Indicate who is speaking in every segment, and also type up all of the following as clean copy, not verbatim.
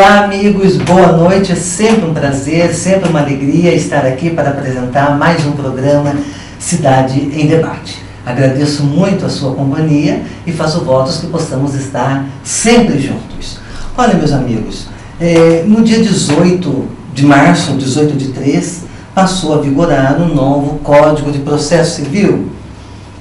Speaker 1: Olá amigos, boa noite, é sempre um prazer, sempre uma alegria estar aqui para apresentar mais um programa Cidade em Debate. Agradeço muito a sua companhia e faço votos que possamos estar sempre juntos. Olha meus amigos, no dia 18 de março, 18 de 3, passou a vigorar um novo Código de Processo Civil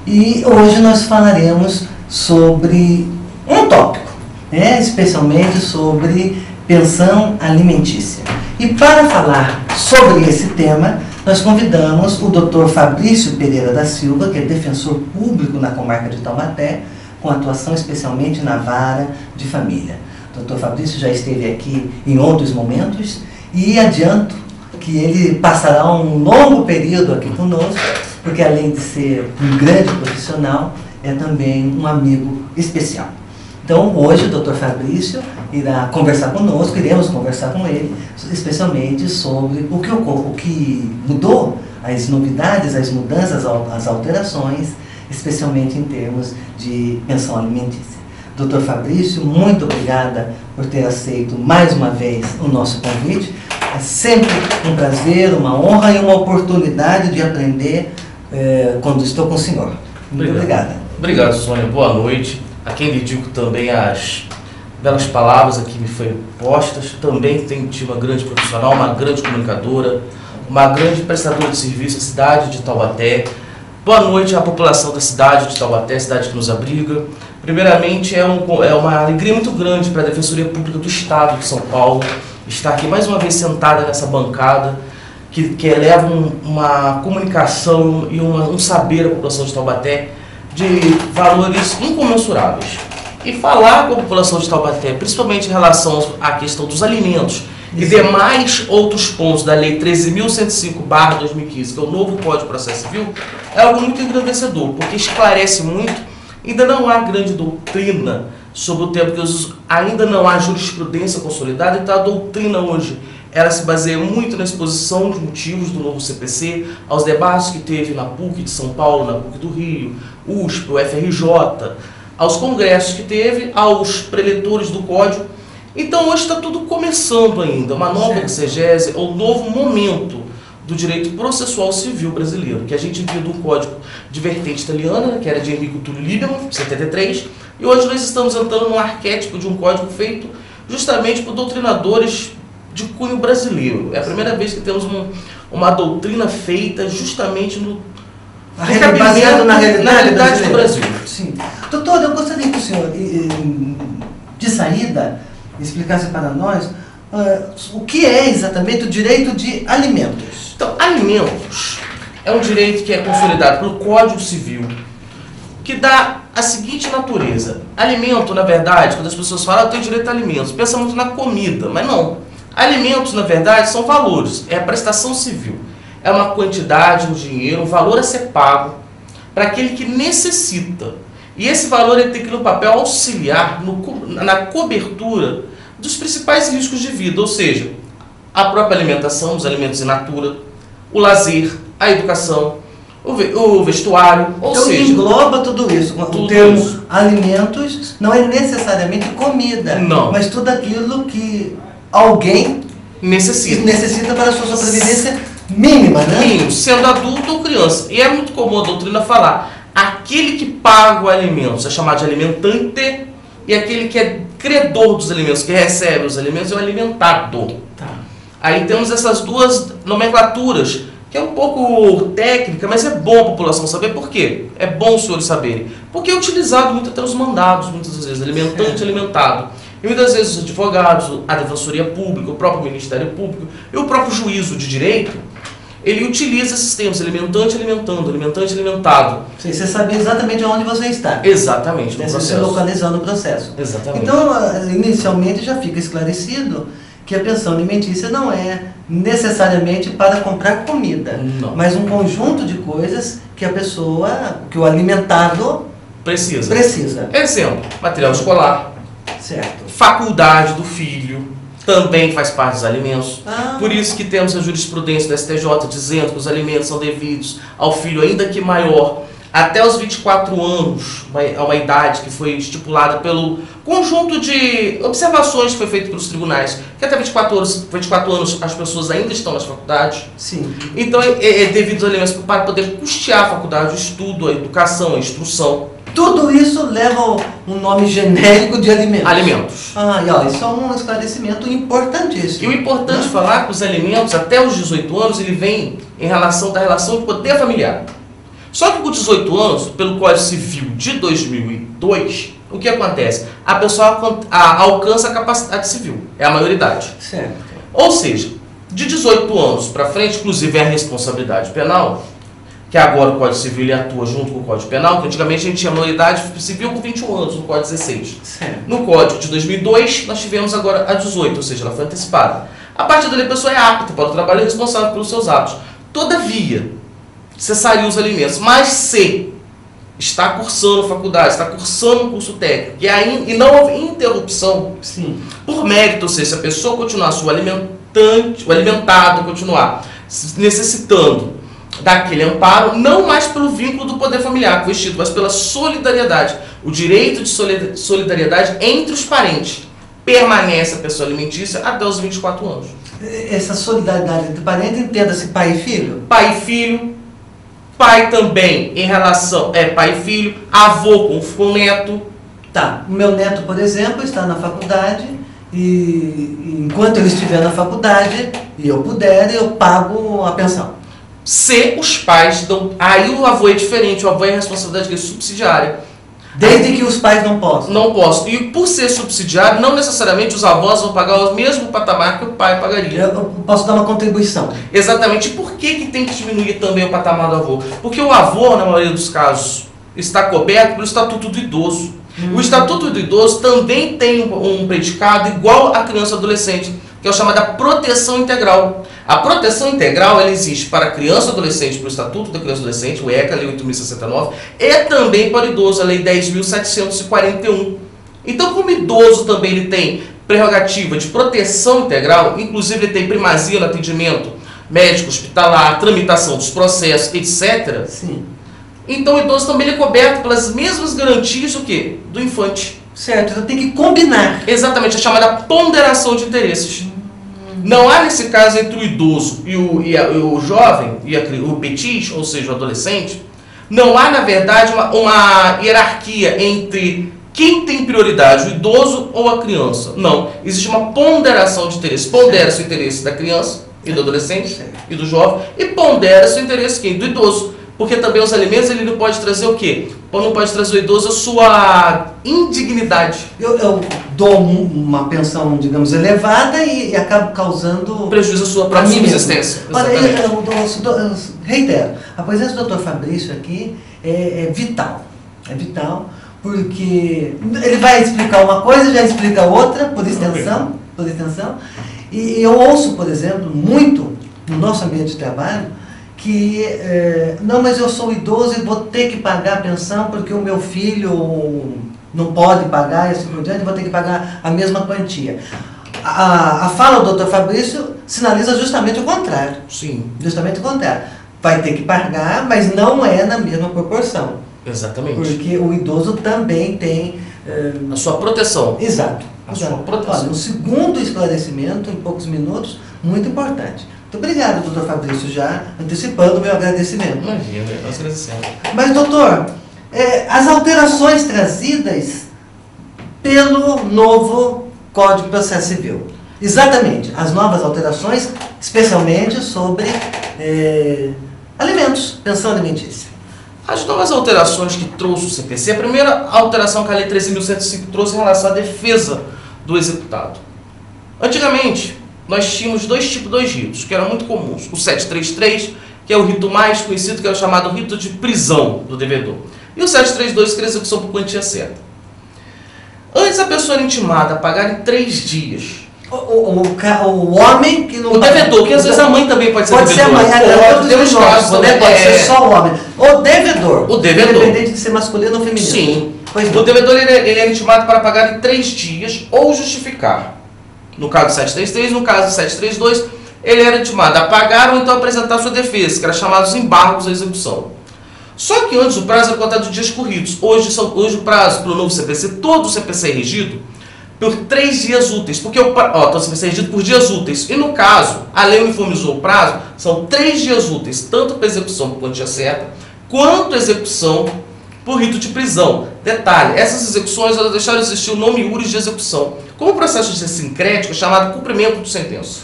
Speaker 1: e hoje nós falaremos sobre um tópico, especialmente sobre pensão alimentícia. E para falar sobre esse tema, nós convidamos o Dr. Fabrício Pereira da Silva, que é defensor público na comarca de Taubaté, com atuação especialmente na vara de família. O Dr. Fabrício já esteve aqui em outros momentos e adianto que ele passará um longo período aqui conosco, porque além de ser um grande profissional, é também um amigo especial. Então, hoje o Dr. Fabrício irá conversar conosco, iremos conversar com ele, especialmente sobre o que mudou, as novidades, as mudanças, as alterações, especialmente em termos de pensão alimentícia. Dr. Fabrício, muito obrigada por ter aceito mais uma vez o nosso convite. É sempre um prazer, uma honra e uma oportunidade de aprender quando estou com o senhor. Muito obrigada.
Speaker 2: Obrigado, Sônia. Boa noite. A quem dedico também as belas palavras aqui me foram postas. Também tenho tido uma grande profissional, uma grande comunicadora, uma grande prestadora de serviço à cidade de Taubaté. Boa noite à população da cidade de Taubaté, cidade que nos abriga. Primeiramente, é uma alegria muito grande para a Defensoria Pública do Estado de São Paulo estar aqui mais uma vez sentada nessa bancada que eleva uma comunicação e um saber à população de Taubaté de valores incomensuráveis. E falar com a população de Taubaté, principalmente em relação à questão dos alimentos e demais outros pontos da Lei 13.105/2015, que é o novo Código de Processo Civil, é algo muito engrandecedor, porque esclarece muito. Ainda não há grande doutrina sobre o tema, porque ainda não há jurisprudência consolidada, então a doutrina hoje ela se baseia muito na exposição de motivos do novo CPC, aos debates que teve na PUC de São Paulo, na PUC do Rio, USP, o FRJ, aos congressos que teve, aos preletores do Código. Então hoje está tudo começando ainda, uma nova exegese, um novo momento do direito processual civil brasileiro, que a gente viu de um código de vertente italiana, que era de Enrico Túlio Lieberman, 73, e hoje nós estamos entrando num arquétipo de um código feito justamente por doutrinadores de cunho brasileiro. É a primeira vez que temos uma doutrina feita justamente
Speaker 1: baseado na realidade
Speaker 2: do Brasil.
Speaker 1: Sim. Doutor, eu gostaria que o senhor, de saída, explicasse para nós o que é exatamente o direito de alimentos.
Speaker 2: Então, alimentos é um direito que é consolidado pelo Código Civil, que dá a seguinte natureza. Alimento, na verdade, quando as pessoas falam, eu tenho direito a alimentos, pensa muito na comida, mas não. Alimentos, na verdade, são valores, é a prestação civil. É uma quantidade, um dinheiro, um valor a ser pago para aquele que necessita. E esse valor ele tem que, no papel, auxiliar na cobertura dos principais riscos de vida, ou seja, a própria alimentação, os alimentos in natura, o lazer, a educação, o vestuário, ou
Speaker 1: então,
Speaker 2: seja...
Speaker 1: engloba tudo isso. O termo alimentos não é necessariamente comida,
Speaker 2: não,
Speaker 1: mas tudo aquilo que alguém necessita para a sua sobrevivência mínima, né?
Speaker 2: Mínimo, sendo adulto ou criança. E é muito comum a doutrina falar, aquele que paga o alimento é chamado de alimentante, e aquele que é credor dos alimentos, que recebe os alimentos, é o alimentado.
Speaker 1: Tá.
Speaker 2: Aí temos essas duas nomenclaturas, que é um pouco técnica, mas é bom a população saber. Por quê? É bom os senhores saberem. Porque é utilizado muito até nos mandados, muitas vezes, alimentante e alimentado. E muitas vezes os advogados, a Defensoria Pública, o próprio Ministério Público e o próprio juízo de direito, ele utiliza esses termos, alimentante, alimentando, alimentante, alimentado.
Speaker 1: Sim, você sabe exatamente onde você está.
Speaker 2: Exatamente, no processo.
Speaker 1: Você localizando o processo.
Speaker 2: Exatamente.
Speaker 1: Então, inicialmente já fica esclarecido que a pensão alimentícia não é necessariamente para comprar comida,
Speaker 2: não,
Speaker 1: mas um conjunto de coisas que a pessoa, que o alimentado precisa.
Speaker 2: Exemplo, material escolar,
Speaker 1: certo,
Speaker 2: faculdade do filho, também faz parte dos alimentos. Por isso que temos a jurisprudência do STJ dizendo que os alimentos são devidos ao filho, ainda que maior, até os 24 anos, uma idade que foi estipulada pelo conjunto de observações que foi feito pelos tribunais, que até 24 anos as pessoas ainda estão nas faculdades.
Speaker 1: Sim.
Speaker 2: Então é devido aos elementos para poder custear a faculdade, o estudo, a educação, a instrução.
Speaker 1: Tudo isso leva um nome genérico de alimentos.
Speaker 2: Alimentos.
Speaker 1: Ah, e ó, isso é um esclarecimento importantíssimo.
Speaker 2: E o importante é falar que os alimentos, até os 18 anos, ele vem em relação da relação de poder familiar. Só que com 18 anos, pelo Código Civil de 2002, o que acontece? A pessoa alcança a capacidade civil, é a maioridade.
Speaker 1: Certo.
Speaker 2: Ou seja, de 18 anos para frente, inclusive é a responsabilidade penal, que agora o Código Civil ele atua junto com o Código Penal, que antigamente a gente tinha maioridade civil com 21 anos, no Código 16.
Speaker 1: Certo.
Speaker 2: No Código de 2002, nós tivemos agora a 18, ou seja, ela foi antecipada. A partir dali a pessoa é apta para o trabalho e responsável pelos seus atos. Todavia, cessaria os alimentos, mas se está cursando faculdade, está cursando um curso técnico, e não houve interrupção,
Speaker 1: sim,
Speaker 2: por mérito, ou seja, se a pessoa continuar o alimentado, continuar necessitando daquele amparo, não mais pelo vínculo do poder familiar com o instituto, mas pela solidariedade. O direito de solidariedade entre os parentes permanece a pessoa alimentícia até os 24 anos.
Speaker 1: Essa solidariedade entre parentes, entenda-se pai e filho?
Speaker 2: Pai e filho, pai também em relação, pai e filho, avô com o neto.
Speaker 1: Tá, o meu neto, por exemplo, está na faculdade e enquanto ele estiver na faculdade e eu puder, eu pago a pensão.
Speaker 2: Se os pais dão... Aí o avô é diferente, o avô é a responsabilidade dele subsidiária.
Speaker 1: Desde que os pais não possam.
Speaker 2: Não possam. E por ser subsidiário, não necessariamente os avós vão pagar o mesmo patamar que o pai pagaria.
Speaker 1: Eu posso dar uma contribuição.
Speaker 2: Exatamente. E por que tem que diminuir também o patamar do avô? Porque o avô, na maioria dos casos, está coberto pelo Estatuto do Idoso. O Estatuto do Idoso também tem um predicado igual à criança e adolescente, que é o chamado proteção integral. A proteção integral ela existe para criança e adolescente, para o Estatuto da Criança e Adolescente, o ECA, a Lei 8.069, e também para o idoso, a Lei 10.741. Então, como o idoso também ele tem prerrogativa de proteção integral, inclusive ele tem primazia no atendimento médico, hospitalar, tramitação dos processos, etc.
Speaker 1: Sim.
Speaker 2: Então, o idoso também é coberto pelas mesmas garantias do que? Do infante.
Speaker 1: Certo, então tem que combinar.
Speaker 2: Exatamente, a chamada ponderação de interesses. Não há nesse caso entre o idoso e o jovem, o petis, ou seja, o adolescente, não há na verdade uma hierarquia entre quem tem prioridade, o idoso ou a criança. Não, existe uma ponderação de interesse. Pondera-se o interesse da criança e do adolescente e do jovem e pondera-se o interesse quem? Do idoso. Porque também os alimentos ele não pode trazer o quê? Não pode trazer o idoso a sua indignidade.
Speaker 1: Eu dou uma pensão, digamos, elevada e acabo causando
Speaker 2: prejuízo à sua própria subsistência.
Speaker 1: Olha, eu reitero, a presença do Dr. Fabrício aqui é vital. É vital porque ele vai explicar uma coisa, já explica outra, por extensão. E eu ouço, por exemplo, muito no nosso ambiente de trabalho, que, não, mas eu sou idoso e vou ter que pagar a pensão porque o meu filho não pode pagar e assim por diante, vou ter que pagar a mesma quantia. A fala do Dr. Fabrício sinaliza justamente o contrário.
Speaker 2: Sim.
Speaker 1: Justamente o contrário. Vai ter que pagar, mas não é na mesma proporção.
Speaker 2: Exatamente.
Speaker 1: Porque o idoso também tem...
Speaker 2: a sua proteção.
Speaker 1: Exato.
Speaker 2: Sua proteção.
Speaker 1: Olha, um segundo esclarecimento, em poucos minutos, muito importante. Muito obrigado, doutor Fabrício, já antecipando o meu agradecimento.
Speaker 2: Imagina, nós agradecemos.
Speaker 1: Mas, doutor, as alterações trazidas pelo novo Código de Processo Civil. Exatamente, as novas alterações, especialmente sobre alimentos, pensão alimentícia.
Speaker 2: As novas alterações que trouxe o CPC, a primeira alteração que a Lei 13.105 trouxe em relação à defesa do executado. Antigamente, nós tínhamos dois ritos, que eram muito comuns. O 733, que é o rito mais conhecido, que é o chamado rito de prisão do devedor. E o 732, que é a execução por quantia certa. Antes a pessoa era intimada a pagar em 3 dias.
Speaker 1: O homem que não...
Speaker 2: O devedor, que às vezes a mãe também pode ser devedor.
Speaker 1: Pode ser a mãe,
Speaker 2: temos casos também.
Speaker 1: Pode ser só o homem. O devedor. Independente de ser masculino ou feminino.
Speaker 2: Sim. O devedor ele é intimado para pagar em 3 dias ou justificar. No caso do 733, no caso do 732, ele era intimado a pagar ou então apresentar sua defesa, que era chamado os embargos à execução. Só que antes o prazo era contado de dias corridos. Hoje o prazo, pelo novo CPC, todo o CPC é regido por 3 dias úteis. Porque todo o CPC é regido por dias úteis. E no caso, a lei uniformizou o prazo, são 3 dias úteis, tanto para execução por quantia certa, quanto execução por rito de prisão. Detalhe, essas execuções elas deixaram de existir o nome iuris de execução. Como o processo de sincrético é chamado cumprimento de sentença.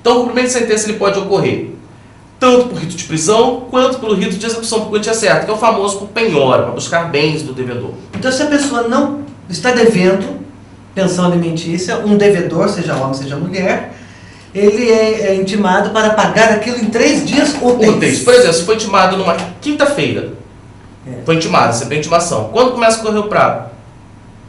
Speaker 2: Então o cumprimento de sentença ele pode ocorrer tanto por rito de prisão, quanto pelo rito de execução por quantia certa, que é o famoso por penhora, para buscar bens do devedor.
Speaker 1: Então, se a pessoa não está devendo pensão alimentícia, um devedor, seja homem, seja mulher, ele é intimado para pagar aquilo em 3 dias úteis.
Speaker 2: Por exemplo, se foi intimado numa quinta-feira, foi intimado, recebeu intimação. Quando começa a correr o prazo?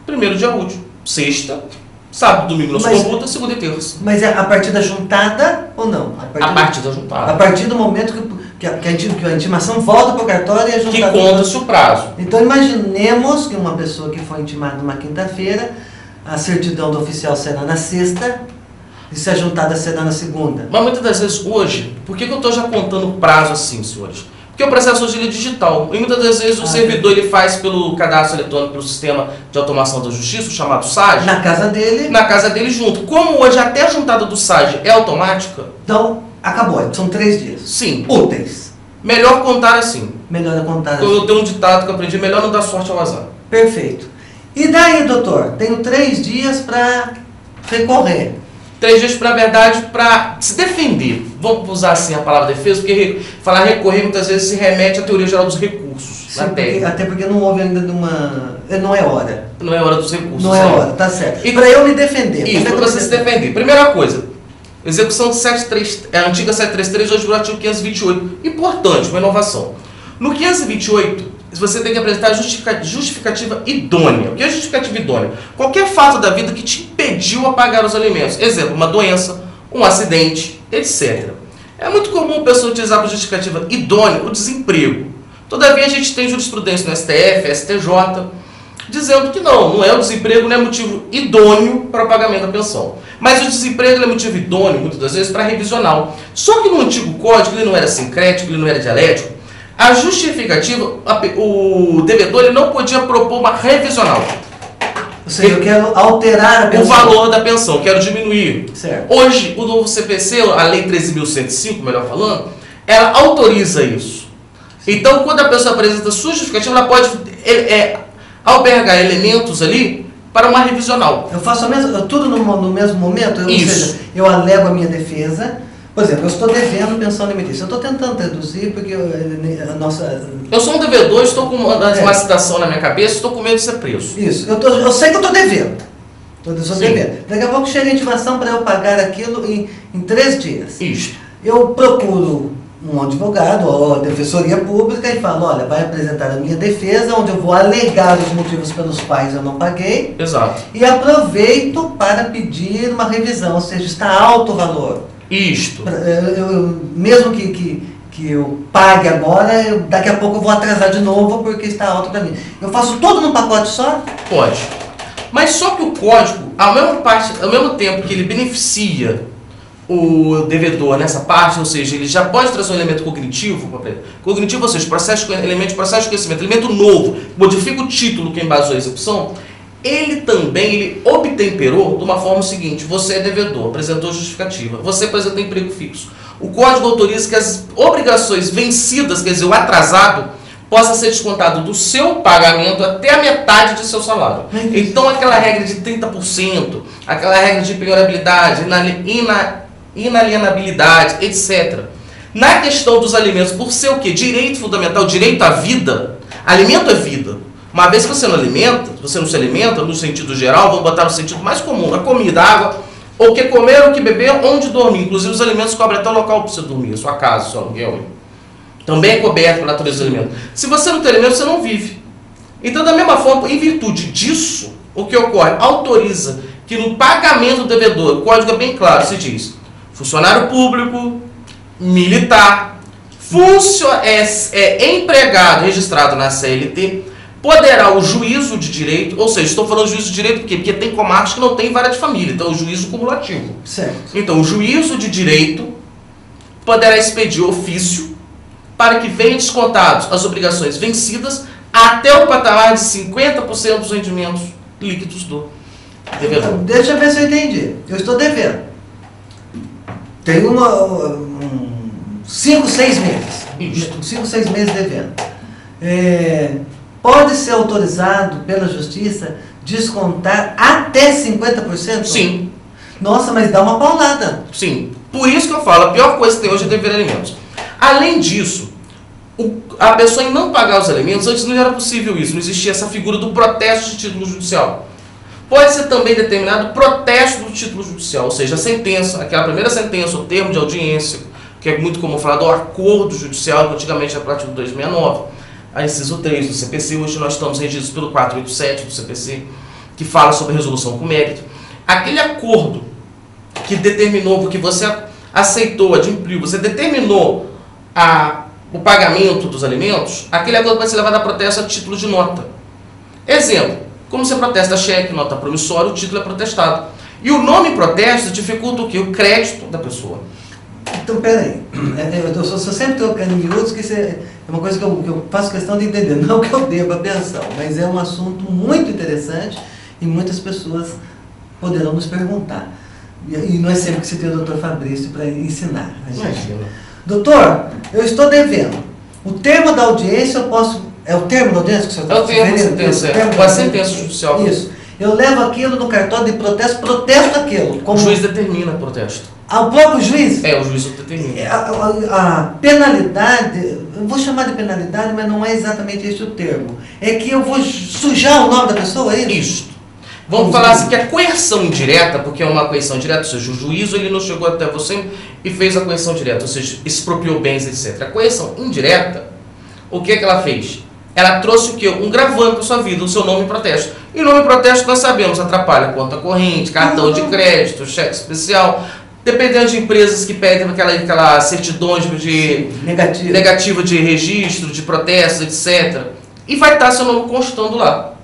Speaker 2: 1º dia útil, sexta, sábado, domingo não se computa, segunda e terça.
Speaker 1: Mas é a partir da juntada ou não?
Speaker 2: A partir da juntada.
Speaker 1: A partir do momento que a intimação volta para o cartório e a juntada...
Speaker 2: Que conta-se o prazo.
Speaker 1: Então imaginemos que uma pessoa que foi intimada numa quinta-feira, a certidão do oficial será na sexta, e se a juntada será na segunda.
Speaker 2: Mas muitas das vezes hoje, por que eu estou já contando o prazo assim, senhores? Porque o processo hoje ele é digital. E muitas das vezes o servidor ele faz pelo cadastro eletrônico, pelo sistema de automação da justiça, o chamado SAG.
Speaker 1: Na casa dele.
Speaker 2: Na casa dele junto. Como hoje até a juntada do SAG é automática.
Speaker 1: Então, acabou. São 3 dias.
Speaker 2: Sim.
Speaker 1: Úteis.
Speaker 2: Melhor contar assim.
Speaker 1: Melhor contar assim.
Speaker 2: Eu tenho um ditado que eu aprendi, melhor não dar sorte ao azar.
Speaker 1: Perfeito. E daí, doutor? Tenho 3 dias para recorrer.
Speaker 2: 3 dias, na verdade, para se defender. Vamos usar assim a palavra defesa, porque falar recorrer muitas vezes se remete à teoria geral dos recursos.
Speaker 1: Sim, até porque não houve ainda uma... Não é hora.
Speaker 2: Não é hora dos recursos.
Speaker 1: Não é hora, tá certo. E para eu me defender.
Speaker 2: Isso, para você se defender. Primeira coisa, execução de 733, a antiga 733, hoje do artigo 528. Importante, uma inovação. No 528, você tem que apresentar justificativa idônea. O que é justificativa idônea? Qualquer fato da vida que te impediu a pagar os alimentos. Exemplo, uma doença, um acidente, etc. É muito comum a pessoa utilizar para justificativa idônea o desemprego. Todavia, a gente tem jurisprudência no STF, STJ, dizendo que não é o desemprego, não é motivo idôneo para o pagamento da pensão. Mas o desemprego é motivo idôneo, muitas das vezes, para revisional. Só que no antigo código, ele não era sincrético, ele não era dialético. A justificativa, o devedor ele não podia propor uma revisional.
Speaker 1: Ou seja, eu quero alterar a pensão.
Speaker 2: O valor da pensão, quero diminuir.
Speaker 1: Certo.
Speaker 2: Hoje, o novo CPC, a Lei 13.105, melhor falando, ela autoriza isso. Então, quando a pessoa apresenta sua justificativa, ela pode albergar elementos ali para uma revisional.
Speaker 1: Eu faço tudo no mesmo momento?
Speaker 2: Isso.
Speaker 1: Ou seja, eu alego a minha defesa. Por exemplo, eu estou devendo pensão alimentícia. Eu estou tentando traduzir porque a nossa...
Speaker 2: Eu sou um devedor, estou com uma citação na minha cabeça, estou com medo de ser preso.
Speaker 1: Isso. Eu sei que eu estou devendo. Estou devendo. Daqui a pouco chega a intimação para eu pagar aquilo em 3 dias.
Speaker 2: Isso.
Speaker 1: Eu procuro um advogado ou a defensoria pública e falo, olha, vai apresentar a minha defesa, onde eu vou alegar os motivos pelos quais eu não paguei.
Speaker 2: Exato.
Speaker 1: E aproveito para pedir uma revisão, ou seja, está alto o valor.
Speaker 2: Isto.
Speaker 1: Mesmo que eu pague agora, daqui a pouco eu vou atrasar de novo porque está alto para mim. Eu faço tudo num pacote só?
Speaker 2: Pode. Mas só que o código, ao mesmo tempo que ele beneficia o devedor nessa parte, ou seja, ele já pode trazer um elemento cognitivo, ou seja, elemento de processo de conhecimento, elemento novo, modifica o título que embasou a execução. Ele também obtemperou de uma forma seguinte: você é devedor, apresentou justificativa, você apresentou emprego fixo. O código autoriza que as obrigações vencidas, quer dizer, o atrasado, possa ser descontado do seu pagamento até a metade do seu salário. Então aquela regra de 30%, aquela regra de penhorabilidade, inalienabilidade, etc. Na questão dos alimentos, por ser o quê? Direito fundamental, direito à vida. Alimento é vida. Uma vez que você não alimenta, você não se alimenta no sentido geral, vamos botar no sentido mais comum, a comida, a água, ou que comer, ou que beber, onde dormir. Inclusive os alimentos cobrem até o local para você dormir, sua casa, seu aluguel. Também é coberto pela natureza do alimento. Se você não tem alimento, você não vive. Então, da mesma forma, em virtude disso, o que ocorre? Autoriza que no pagamento do devedor, o código é bem claro, se diz funcionário público, militar, empregado registrado na CLT, poderá o juízo de direito, ou seja, estou falando juízo de direito porque tem comarcas que não tem vara de família, então é o juízo cumulativo.
Speaker 1: Certo.
Speaker 2: Então, o juízo de direito poderá expedir ofício para que venham descontados as obrigações vencidas até o patamar de 50% dos rendimentos líquidos do devedor.
Speaker 1: Então, deixa eu ver se eu entendi. Eu estou devendo. Tem 5, 6 meses.
Speaker 2: Isso.
Speaker 1: 5, 6 meses devendo. Pode ser autorizado pela Justiça descontar até 50%?
Speaker 2: Sim.
Speaker 1: Nossa, mas dá uma paulada.
Speaker 2: Sim. Por isso que eu falo, a pior coisa que tem hoje é dever alimentos. Além disso, a pessoa em não pagar os alimentos, antes não era possível isso, não existia essa figura do protesto de título judicial. Pode ser também determinado protesto do título judicial, ou seja, a sentença, aquela primeira sentença, o termo de audiência, que é muito comum falar do acordo judicial, que antigamente era para o artigo 269, a inciso 3 do CPC, hoje nós estamos regidos pelo 487 do CPC, que fala sobre resolução com mérito. Aquele acordo que determinou, porque você aceitou, adimpliu, você determinou o pagamento dos alimentos, aquele acordo pode ser levado a protesto a título de nota. Exemplo, como você protesta cheque, nota promissória, o título é protestado. E o nome protesto dificulta o quê? O crédito da pessoa.
Speaker 1: Então, peraí, eu sou sempre trocando em miúdos, que isso é uma coisa que eu faço questão de entender, não que eu deva pensar, mas é um assunto muito interessante e muitas pessoas poderão nos perguntar. E não é sempre que se tem o doutor Fabrício para ensinar a gente.
Speaker 2: Imagina.
Speaker 1: Doutor, eu estou devendo. O termo da audiência eu posso... É o termo da audiência que você está
Speaker 2: É o termo da sentença, é a sentença judicial.
Speaker 1: Isso. Eu levo aquilo no cartório de protesto, protesto aquilo.
Speaker 2: O juiz determina o protesto.
Speaker 1: O próprio juiz?
Speaker 2: O juiz determina.
Speaker 1: A penalidade, eu vou chamar de penalidade, mas não é exatamente esse o termo. É que eu vou sujar o nome da pessoa, é isso?
Speaker 2: Isso. Vamos falar assim que a coerção indireta, porque é uma coerção direta, ou seja, o juízo ele não chegou até você e fez a coerção direta, ou seja, expropriou bens, etc. A coerção indireta, o que é que ela fez? Ela trouxe o quê? Um gravame para a sua vida, o seu nome em protesto. E o nome em protesto nós sabemos, atrapalha conta corrente, cartão de crédito, cheque especial, dependendo de empresas que pedem aquela certidão negativa de registro, de protesto, etc. E vai estar seu nome constando lá.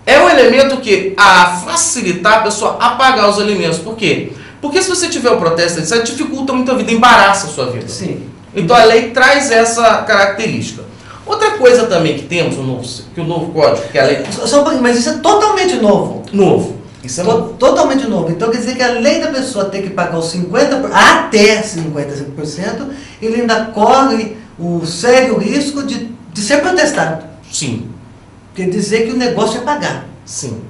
Speaker 2: É um elemento que a facilitar a pessoa a pagar os alimentos. Por quê? Porque se você tiver o protesto, etc., dificulta muito a vida, embaraça a sua vida.
Speaker 1: Sim.
Speaker 2: Então a lei traz essa característica. Outra coisa também que temos que o novo código, que é a lei...
Speaker 1: Mas isso é totalmente novo.
Speaker 2: Novo. Isso é novo.
Speaker 1: Totalmente novo. Então quer dizer que além da pessoa ter que pagar os 50%, até 55%, ele ainda corre o sério risco de ser protestado.
Speaker 2: Sim.
Speaker 1: Quer dizer que o negócio é pagar.
Speaker 2: Sim.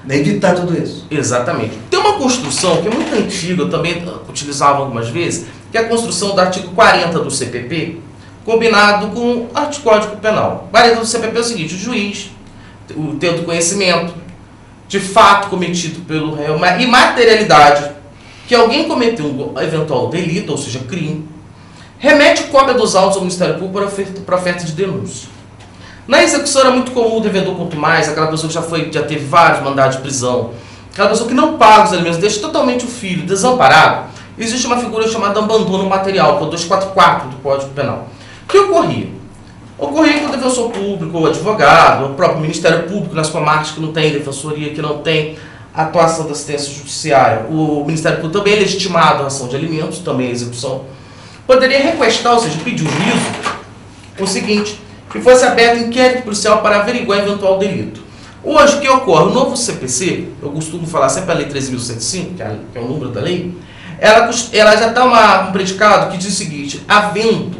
Speaker 1: Evitar tudo isso.
Speaker 2: Exatamente. Tem uma construção que é muito antiga, eu também utilizava algumas vezes, que é a construção do artigo 40 do CPP, combinado com o Código Penal. O 40 do CPP é o seguinte: o juiz, tendo conhecimento de fato cometido pelo réu e materialidade que alguém cometeu um eventual delito, ou seja, crime, remete cópia dos autos ao Ministério Público para oferta de denúncia. Na execução era muito comum o devedor quanto mais, aquela pessoa que já teve vários mandados de prisão, aquela pessoa que não paga os alimentos, deixa totalmente o filho desamparado. Existe uma figura chamada abandono material, que é o 244 do Código Penal. O que ocorria? Ocorria que o defensor público, o advogado, o próprio Ministério Público, nas comarcas que não tem defensoria, que não tem atuação da assistência judiciária, o Ministério Público também é legitimado a ação de alimentos, também a execução, poderia requestar, ou seja, pedir o juízo, o seguinte: que fosse aberto inquérito policial para averiguar eventual delito. Hoje, o que ocorre? O novo CPC, eu costumo falar sempre a Lei 13.105, que é o número da lei, ela já está um predicado que diz o seguinte: havendo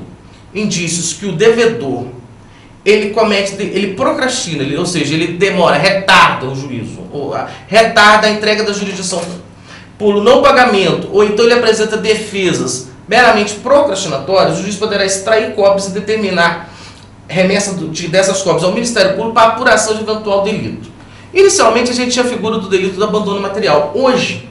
Speaker 2: indícios que o devedor, ele procrastina, ou seja, ele demora, retarda o juízo, ou retarda a entrega da jurisdição por não pagamento, ou então ele apresenta defesas meramente procrastinatórias, o juiz poderá extrair cópias e determinar remessa dessas cópias ao Ministério Público para apuração de eventual delito. Inicialmente a gente tinha a figura do delito do abandono material. Hoje,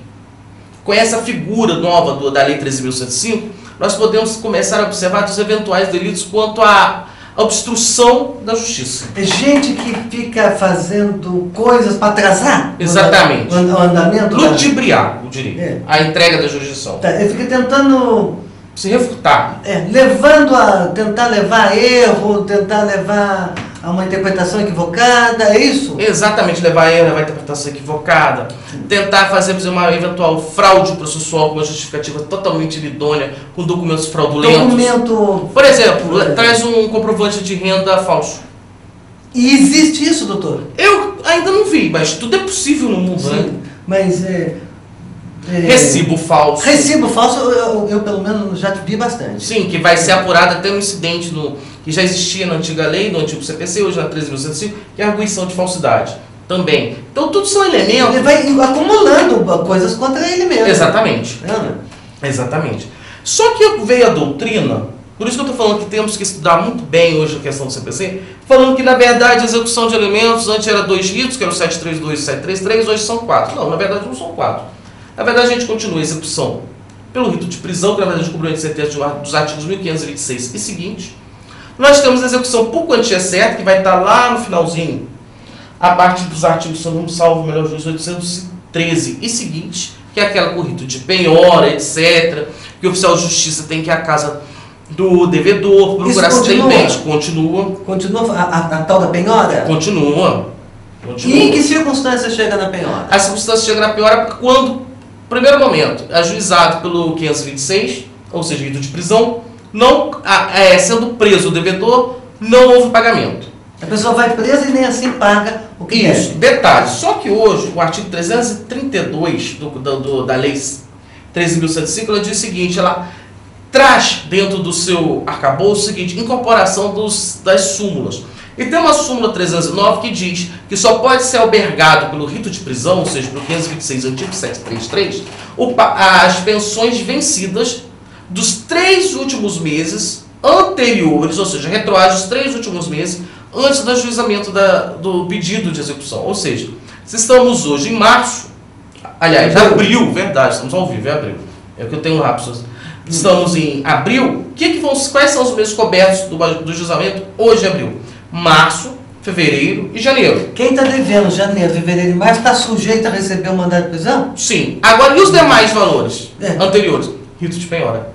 Speaker 2: com essa figura nova da Lei 13.105, nós podemos começar a observar os eventuais delitos quanto à obstrução da justiça.
Speaker 1: É gente que fica fazendo coisas para atrasar.
Speaker 2: Exatamente.
Speaker 1: O andamento.
Speaker 2: Ludibriar, eu diria. A entrega da jurisdição.
Speaker 1: Tá, ele fica tentando
Speaker 2: se refutar.
Speaker 1: Tentar levar erro, tentar levar a uma interpretação equivocada, é isso?
Speaker 2: Exatamente, levar a erro, levar a interpretação equivocada, tentar fazer, por exemplo, uma eventual fraude processual com uma justificativa totalmente idônea, com documentos fraudulentos. Por exemplo, traz um comprovante de renda falso.
Speaker 1: E existe isso, doutor?
Speaker 2: Eu ainda não vi, mas tudo é possível no mundo, né?
Speaker 1: Sim, mas
Speaker 2: recibo falso.
Speaker 1: Recibo falso, eu pelo menos já vi bastante.
Speaker 2: Sim, que vai ser apurado até um incidente que já existia na antiga lei, no antigo CPC, hoje na 13.105, que é a arguição de falsidade. Também. Então, tudo são elementos...
Speaker 1: Ele vai acumulando coisas contra ele mesmo.
Speaker 2: Exatamente.
Speaker 1: É.
Speaker 2: Exatamente. Só que veio a doutrina, por isso que eu estou falando que temos que estudar muito bem hoje a questão do CPC, falando que, na verdade, a execução de elementos, antes era 2 ritos, que era o 732 e 733, hoje são 4. Não, na verdade não são 4. Na verdade, a gente continua a execução pelo rito de prisão, que na verdade cobriu a sentença dos artigos 1526 e seguinte. Nós temos a execução por quantia certa, que vai estar lá no finalzinho, a partir dos artigos, se eu não me salvo, melhor juízo, 813 e seguinte, que é aquela com rito de penhora, etc., que o oficial de justiça tem que ir à casa do devedor, procurar se tem bens. Continua. Continua
Speaker 1: a tal da penhora?
Speaker 2: Continua.
Speaker 1: E em que circunstância chega na penhora?
Speaker 2: A circunstância chega na penhora quando, primeiro momento, ajuizado pelo 526, ou seja, rito de prisão, não, sendo preso o devedor, não houve pagamento.
Speaker 1: A pessoa vai presa e nem assim paga o que é.
Speaker 2: Isso. Detalhe, só que hoje, o artigo 332 da Lei 13.105, ela diz o seguinte, ela traz dentro do seu arcabouço o seguinte, incorporação das súmulas. E tem uma súmula 309 que diz que só pode ser albergado pelo rito de prisão, ou seja, pelo 526 antigo 733, as pensões vencidas dos 3 últimos meses anteriores, ou seja, retroage os 3 últimos meses antes do ajuizamento do pedido de execução. Ou seja, se estamos hoje em março, aliás, abril, verdade, estamos ao vivo, é abril, é o que eu tenho rápido. Estamos em abril, quais são os meses cobertos do juizamento hoje em abril? Março, fevereiro e janeiro.
Speaker 1: Quem está devendo janeiro, fevereiro e março está sujeito a receber o mandado de prisão?
Speaker 2: Sim. Agora, e os demais valores anteriores? Rito de penhora.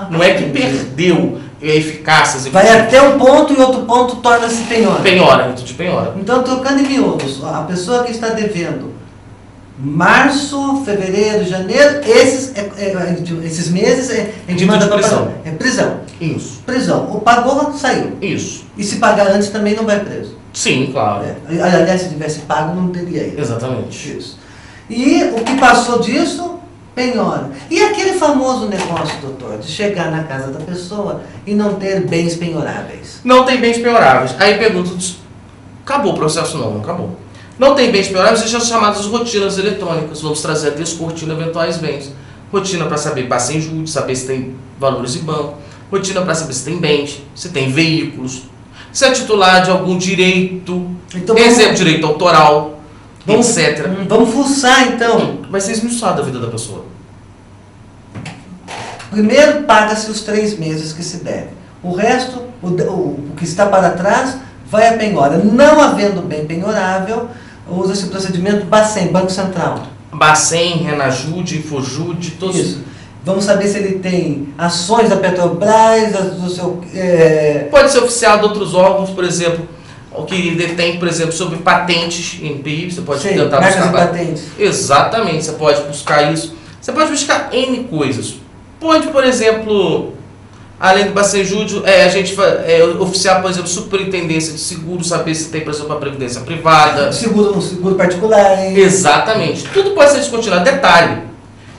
Speaker 2: Não é que perdeu a eficácia.
Speaker 1: Vai até um ponto e outro ponto torna-se penhora.
Speaker 2: Penhora, rito de penhora.
Speaker 1: Então, trocando em miúdos, a pessoa que está devendo março, fevereiro, janeiro, esses meses de manda para prisão. É prisão.
Speaker 2: Isso.
Speaker 1: Prisão. O pagou, saiu.
Speaker 2: Isso.
Speaker 1: E se pagar antes também não vai preso.
Speaker 2: Sim, claro.
Speaker 1: Aliás, se tivesse pago, não teria ido.
Speaker 2: Exatamente.
Speaker 1: Isso. E o que passou disso, penhora. E aquele famoso negócio, doutor, de chegar na casa da pessoa e não ter bens penhoráveis?
Speaker 2: Não tem bens penhoráveis. Aí pergunta, acabou o processo? Não acabou. Não tem bens penhoráveis, existem as chamadas rotinas eletrônicas. Vamos trazer a descortina eventuais bens. Rotina para saber passe em júri, saber se tem valores de banco. Rotina para saber se tem bens, se tem veículos, se é titular de algum direito, então, exemplo, direito autoral, etc.
Speaker 1: Vamos fuçar, então.
Speaker 2: Vai ser esmiuçado a vida da pessoa.
Speaker 1: Primeiro, paga-se os 3 meses que se deve. O resto, o que está para trás, vai a penhora. Não havendo bem penhorável, usa-se o procedimento Bacen, Banco Central.
Speaker 2: Bacen, Renajude, Infojude, todos.
Speaker 1: Isso. Vamos saber se ele tem ações da Petrobras, do seu...
Speaker 2: Pode ser oficial de outros órgãos, por exemplo, o que detém, por exemplo, sobre patentes em PIB, você pode tentar buscar
Speaker 1: patentes.
Speaker 2: Exatamente, você pode buscar isso. Você pode buscar N coisas. Pode, por exemplo, além do Bacenjúdio, a gente oficiar, por exemplo, superintendência de seguro, saber se tem, por exemplo, uma previdência privada.
Speaker 1: Seguro particular. Hein?
Speaker 2: Exatamente. Tudo pode ser descontinuado. Detalhe,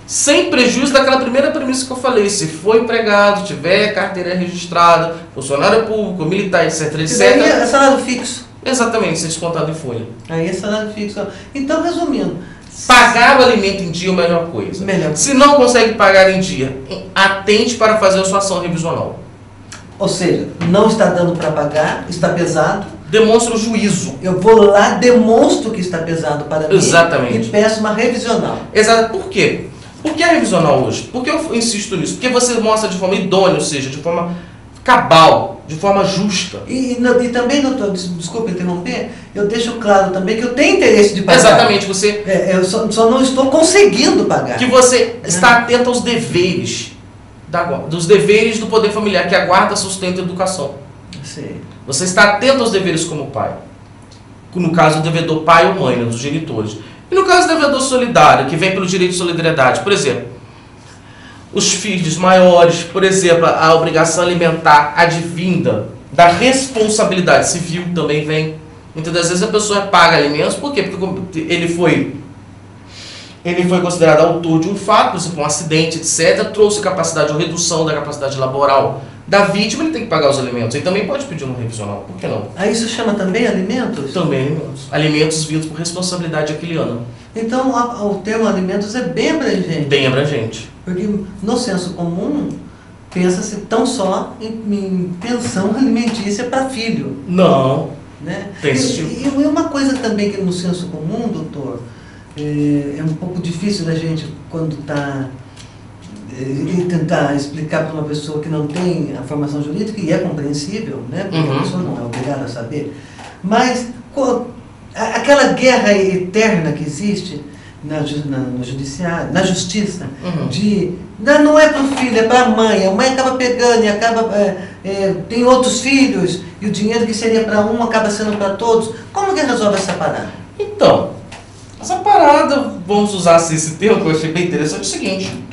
Speaker 2: sem prejuízo daquela primeira premissa que eu falei, se for empregado, tiver carteira registrada, funcionário público, militar, etc, etc.
Speaker 1: E daí é salário fixo.
Speaker 2: Exatamente, ser descontado em folha.
Speaker 1: Aí é salário fixo. Então, resumindo,
Speaker 2: pagar o alimento em dia é a melhor coisa. Se não consegue pagar em dia, atente para fazer a sua ação revisional.
Speaker 1: Ou seja, não está dando para pagar, está pesado.
Speaker 2: Demonstra o juízo.
Speaker 1: Eu vou lá, demonstro que está pesado para mim.
Speaker 2: Exatamente.
Speaker 1: E peço uma revisional.
Speaker 2: Exato. Por quê? Por que a revisional hoje? Por que eu insisto nisso? Porque você mostra de forma idônea, ou seja, de forma cabal, de forma justa.
Speaker 1: E também, doutor, desculpa interromper, eu deixo claro também que eu tenho interesse de pagar.
Speaker 2: Exatamente, você...
Speaker 1: eu só não estou conseguindo pagar.
Speaker 2: Que você está atento aos deveres, dos deveres do poder familiar, que é a guarda, sustento e educação.
Speaker 1: Sim.
Speaker 2: Você está atento aos deveres como pai. No caso do devedor pai ou mãe, né, dos genitores. E no caso do devedor solidário, que vem pelo direito de solidariedade, por exemplo, os filhos maiores, por exemplo, a obrigação alimentar advinda da responsabilidade civil também vem. Muitas das vezes a pessoa paga alimentos, por quê? Porque ele foi considerado autor de um fato, por exemplo, um acidente, etc., trouxe capacidade ou redução da capacidade laboral da vítima, ele tem que pagar os alimentos. Ele também pode pedir um revisional, por que não?
Speaker 1: Aí isso chama também alimentos?
Speaker 2: Também alimentos. Alimentos vindos por responsabilidade aquiliana.
Speaker 1: Então o termo alimentos é bem abrangente.
Speaker 2: Bem abrangente.
Speaker 1: Porque no senso comum, pensa-se tão só em pensão alimentícia para filho.
Speaker 2: Não.
Speaker 1: Né?
Speaker 2: Tem esse tipo.
Speaker 1: E uma coisa também que no senso comum, doutor, é um pouco difícil da gente, quando está tentar explicar para uma pessoa que não tem a formação jurídica, e é compreensível, né? Porque a pessoa não é obrigada a saber, mas aquela guerra eterna que existe no judiciário, na justiça, não é para o filho, é para a mãe acaba pegando e acaba tem outros filhos, e o dinheiro que seria para um acaba sendo para todos. Como que resolve essa parada?
Speaker 2: Então, essa parada, vamos usar assim, esse termo que eu achei bem interessante, é o seguinte: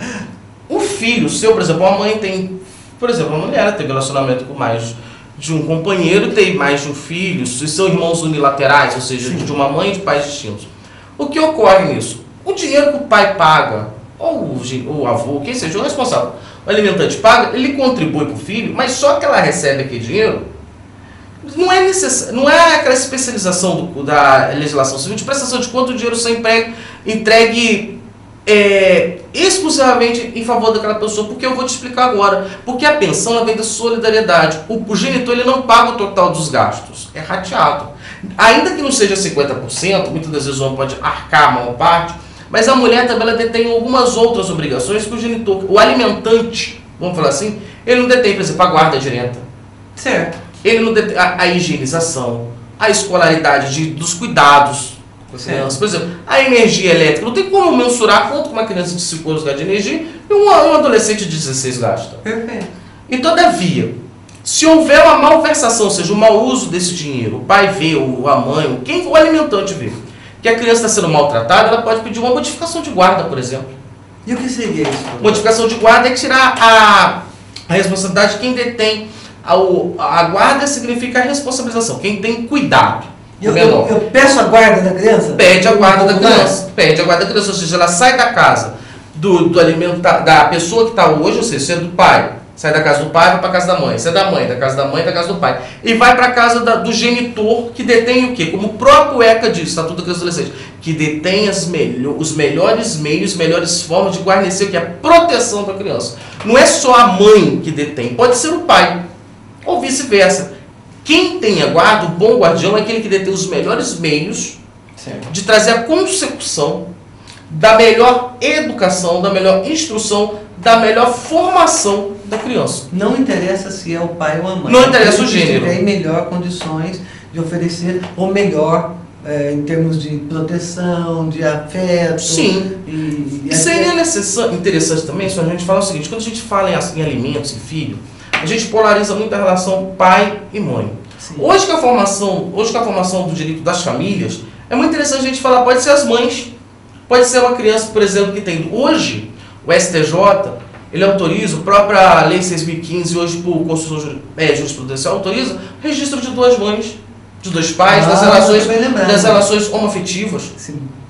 Speaker 2: o filho seu, por exemplo, a mãe tem, por exemplo, a mulher tem relacionamento com mais de um companheiro, tem mais de um filho, e são irmãos unilaterais, ou seja, de uma mãe e de pais distintos. O que ocorre nisso? O dinheiro que o pai paga, ou o avô, quem seja o responsável, o alimentante paga, ele contribui para o filho, mas só que ela recebe aquele dinheiro, não é necessário, não é aquela especialização da legislação civil de prestação de conta, o dinheiro ser entregue exclusivamente em favor daquela pessoa, porque eu vou te explicar agora. Porque a pensão ela vem da solidariedade. O genitor ele não paga o total dos gastos, é rateado. Ainda que não seja 50%, muitas das vezes o homem pode arcar a maior parte, mas a mulher também ela detém algumas outras obrigações que o genitor, o alimentante, vamos falar assim, ele não detém, por exemplo, a guarda direta.
Speaker 1: Certo.
Speaker 2: Ele não detém a higienização, a escolaridade dos cuidados com as crianças. Por exemplo, a energia elétrica. Não tem como mensurar quanto uma criança de 5 anos gasta de energia e um adolescente de 16 gasta.
Speaker 1: Perfeito.
Speaker 2: E todavia, se houver uma malversação, ou seja, um mau uso desse dinheiro, o pai vê, ou a mãe, ou o alimentante vê, que a criança está sendo maltratada, ela pode pedir uma modificação de guarda, por exemplo.
Speaker 1: E o que seria isso?
Speaker 2: Modificação de guarda é tirar a responsabilidade de quem detém. A guarda significa a responsabilização, quem tem cuidado.
Speaker 1: Eu peço a guarda da criança?
Speaker 2: Pede a guarda da criança. Pede a guarda da criança, ou seja, ela sai da casa da pessoa que está hoje, ou seja, se é do pai, sai da casa do pai, vai para a casa da mãe, sai da mãe, da casa do pai, e vai para a casa do genitor, que detém o quê? Como o próprio ECA diz, Estatuto da Criança e Adolescente, que detém os melhores meios, melhores formas de guarnecer, que é a proteção da criança. Não é só a mãe que detém, pode ser o pai, ou vice-versa. Quem tem a guarda, o bom guardião, é aquele que detém os melhores meios de trazer a consecução da melhor educação, da melhor instrução, da melhor formação da criança.
Speaker 1: Não interessa se é o pai ou a mãe.
Speaker 2: Não interessa o gênero.
Speaker 1: Tem melhor condições de oferecer o melhor em termos de proteção, de afeto.
Speaker 2: Sim. E seria interessante também se a gente falar o seguinte: quando a gente fala em alimentos e filho, a gente polariza muito a relação pai e mãe. Hoje que a formação do direito das famílias, é muito interessante a gente falar, pode ser as mães, pode ser uma criança, por exemplo, que tem. Hoje, o STJ, ele autoriza, a própria Lei 6.015, hoje por construção jurisprudencial, autoriza o registro de 2 mães, de 2 pais, das relações homoafetivas.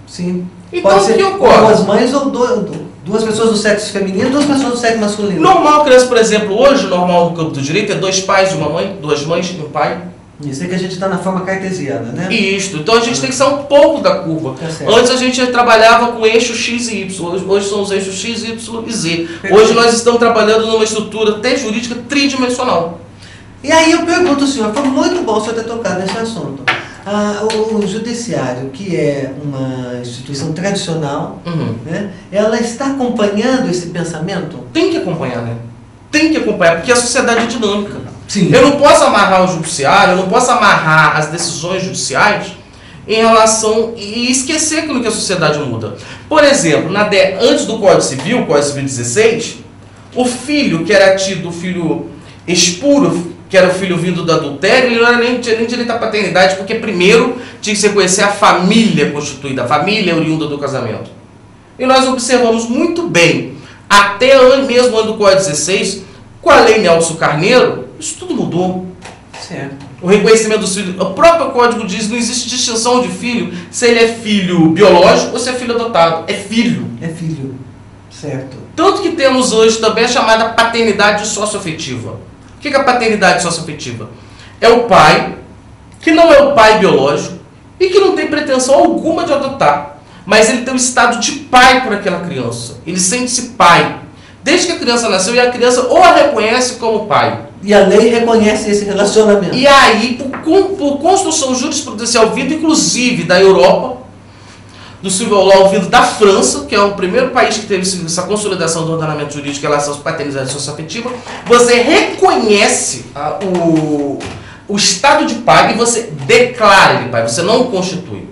Speaker 1: Sim.
Speaker 2: Então,
Speaker 1: pode ser
Speaker 2: o que ocorre?
Speaker 1: 2 mães ou 2 pessoas do sexo feminino, 2 pessoas do sexo masculino.
Speaker 2: Normal, criança, por exemplo, hoje, normal no campo do direito é 2 pais e uma mãe, 2 mães e um pai.
Speaker 1: Isso é que a gente está na forma cartesiana, né?
Speaker 2: Isto. Então a gente tem que sair um pouco da curva. Antes a gente trabalhava com eixo X e Y. Hoje são os eixos X, Y e Z. Hoje nós estamos trabalhando numa estrutura até jurídica tridimensional.
Speaker 1: E aí eu pergunto ao senhor, foi muito bom o senhor ter tocado nesse assunto. O judiciário, que é uma instituição tradicional, né, ela está acompanhando esse pensamento?
Speaker 2: Tem que acompanhar, né? Tem que acompanhar, porque a sociedade é dinâmica.
Speaker 1: Sim.
Speaker 2: Eu não posso amarrar o judiciário, eu não posso amarrar as decisões judiciais em relação e esquecer aquilo que a sociedade muda. Por exemplo, antes do Código Civil 16, o filho que era tido filho expuro, que era o filho vindo do adultério, ele não tinha nem direito à paternidade, porque primeiro tinha que se conhecer a família constituída, a família oriunda do casamento. E nós observamos muito bem, até mesmo ano do Código 16, com a lei Nelson Carneiro, isso tudo mudou.
Speaker 1: Certo.
Speaker 2: O reconhecimento dos filhos, o próprio Código diz que não existe distinção de filho, se ele é filho biológico ou se é filho adotado. É filho.
Speaker 1: É filho. Certo.
Speaker 2: Tanto que temos hoje também a chamada paternidade socioafetiva. O que é a paternidade socioafetiva? É o pai, que não é o pai biológico e que não tem pretensão alguma de adotar, mas ele tem o estado de pai por aquela criança. Ele sente-se pai. Desde que a criança nasceu, e a criança ou a reconhece como pai.
Speaker 1: E a lei reconhece esse relacionamento.
Speaker 2: E aí, por construção jurisprudencial vinda, inclusive, da Europa, do civil law vindo da França, que é o primeiro país que teve essa consolidação do ordenamento jurídico em relação à paternidade socioafetiva, você reconhece o estado de pai e você declara ele pai, você não o constitui.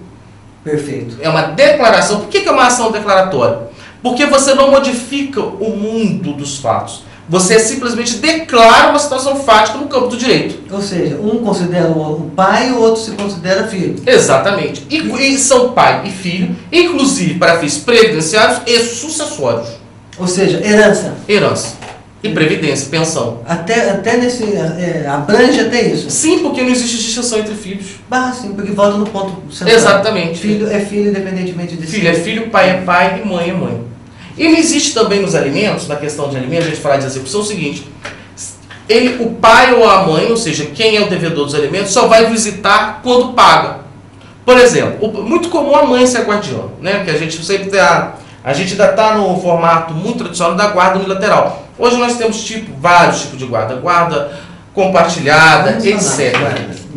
Speaker 1: Perfeito.
Speaker 2: É uma declaração. Por que é uma ação declaratória? Porque você não modifica o mundo dos fatos. Você simplesmente declara uma situação fática no campo do direito.
Speaker 1: Ou seja, um considera o pai e o outro se considera filho.
Speaker 2: Exatamente. E são pai e filho, inclusive para fins previdenciários e sucessórios.
Speaker 1: Ou seja, herança.
Speaker 2: Herança. E previdência, pensão.
Speaker 1: Até nesse... abrange até isso.
Speaker 2: Sim, porque não existe distinção entre filhos.
Speaker 1: Sim, porque volta no ponto central.
Speaker 2: Exatamente.
Speaker 1: Filho é filho, independentemente de
Speaker 2: filho é filho, pai é pai e mãe é mãe. E não existe também nos alimentos, na questão de alimentos, a gente falar de execução, é o seguinte: o pai ou a mãe, ou seja, quem é o devedor dos alimentos, só vai visitar quando paga. Por exemplo, muito comum a mãe ser guardiã, né? Que a gente sempre a gente ainda está no formato muito tradicional da guarda unilateral. Hoje nós temos vários tipos de guarda, guarda compartilhada, etc.